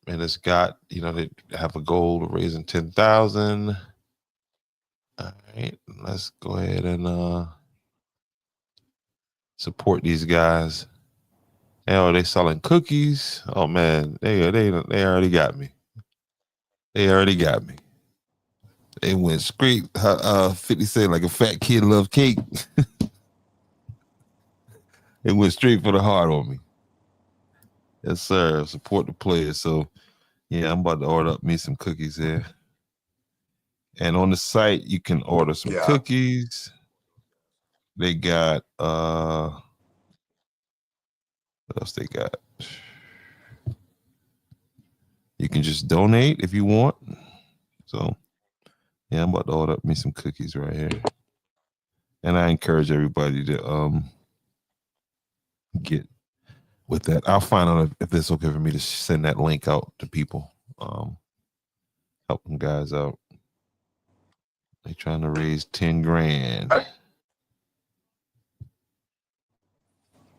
and it's got, they have a goal of raising 10,000. All right, let's go ahead and support these guys. Oh, they selling cookies. Oh man, they already got me. They already got me. They went straight. 50 Cent, like a fat kid loves cake. They went straight for the heart on me. Yes, sir. Support the players. So, yeah, I'm about to order up me some cookies here. And on the site, you can order some cookies. They got what else they got? You can just donate if you want. So, yeah, I'm about to order up me some cookies right here. And I encourage everybody to get with that. I'll find out if it's okay for me to send that link out to people. Help them guys out. They trying to raise 10 grand.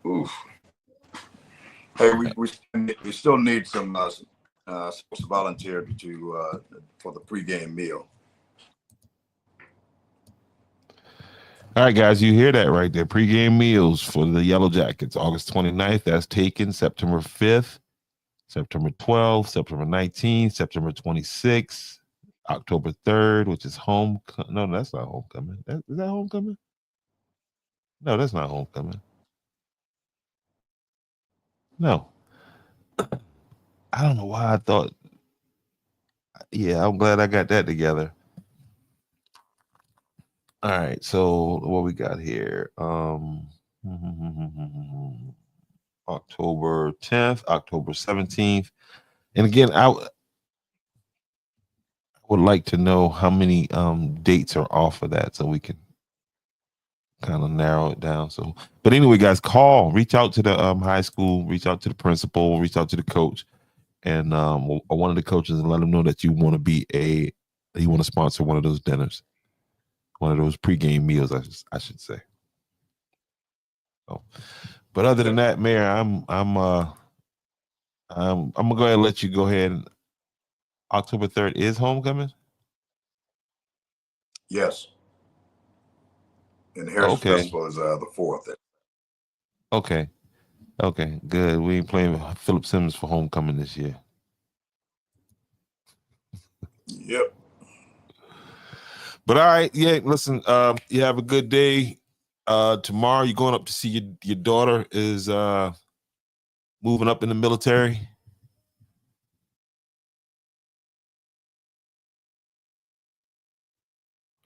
Oof. Hey, we still need some volunteer for the pregame meal. All right, guys, you hear that right there. Pregame meals for the Yellow Jackets, August 29th. That's taken September 5th, September 12th, September 19th, September 26th, October 3rd, which is homecoming. No, that's not homecoming. Is that homecoming? No, that's not homecoming. No. I don't know why I thought. Yeah, I'm glad I got that together. All right, so what we got here? October 10th, October 17th. And again, I would like to know how many dates are off of that so we can kind of narrow it down. So, but anyway, guys, reach out to the high school, reach out to the principal, reach out to the coach, and one of the coaches, and let them know that you want to sponsor one of those dinners, one of those pregame meals, I should say. So, but other than that, Mayor, I'm gonna go ahead and let you go ahead. October 3rd is homecoming? Yes. And the Heritage Festival is the 4th. Okay, good. We ain't playing Philip Simmons for homecoming this year. Yep. But all right, yeah. Listen, you have a good day. Tomorrow you're going up to see your daughter is moving up in the military.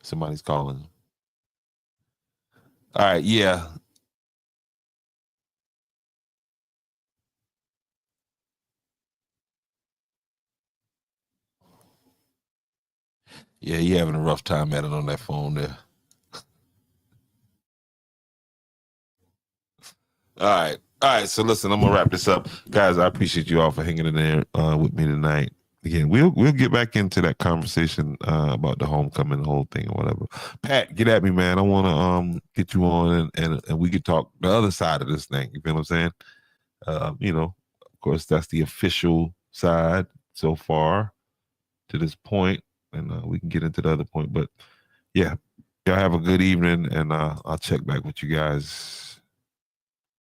Somebody's calling. All right, yeah. Yeah, you're having a rough time at it on that phone there. All right. So listen, I'm gonna wrap this up, guys. I appreciate you all for hanging in there with me tonight. Again, we'll get back into that conversation about the homecoming, the whole thing, or whatever. Pat, get at me, man. I want to get you on and we can talk the other side of this thing. You feel what I'm saying? Of course, that's the official side so far to this point, and we can get into the other point. But yeah, y'all have a good evening, and I'll check back with you guys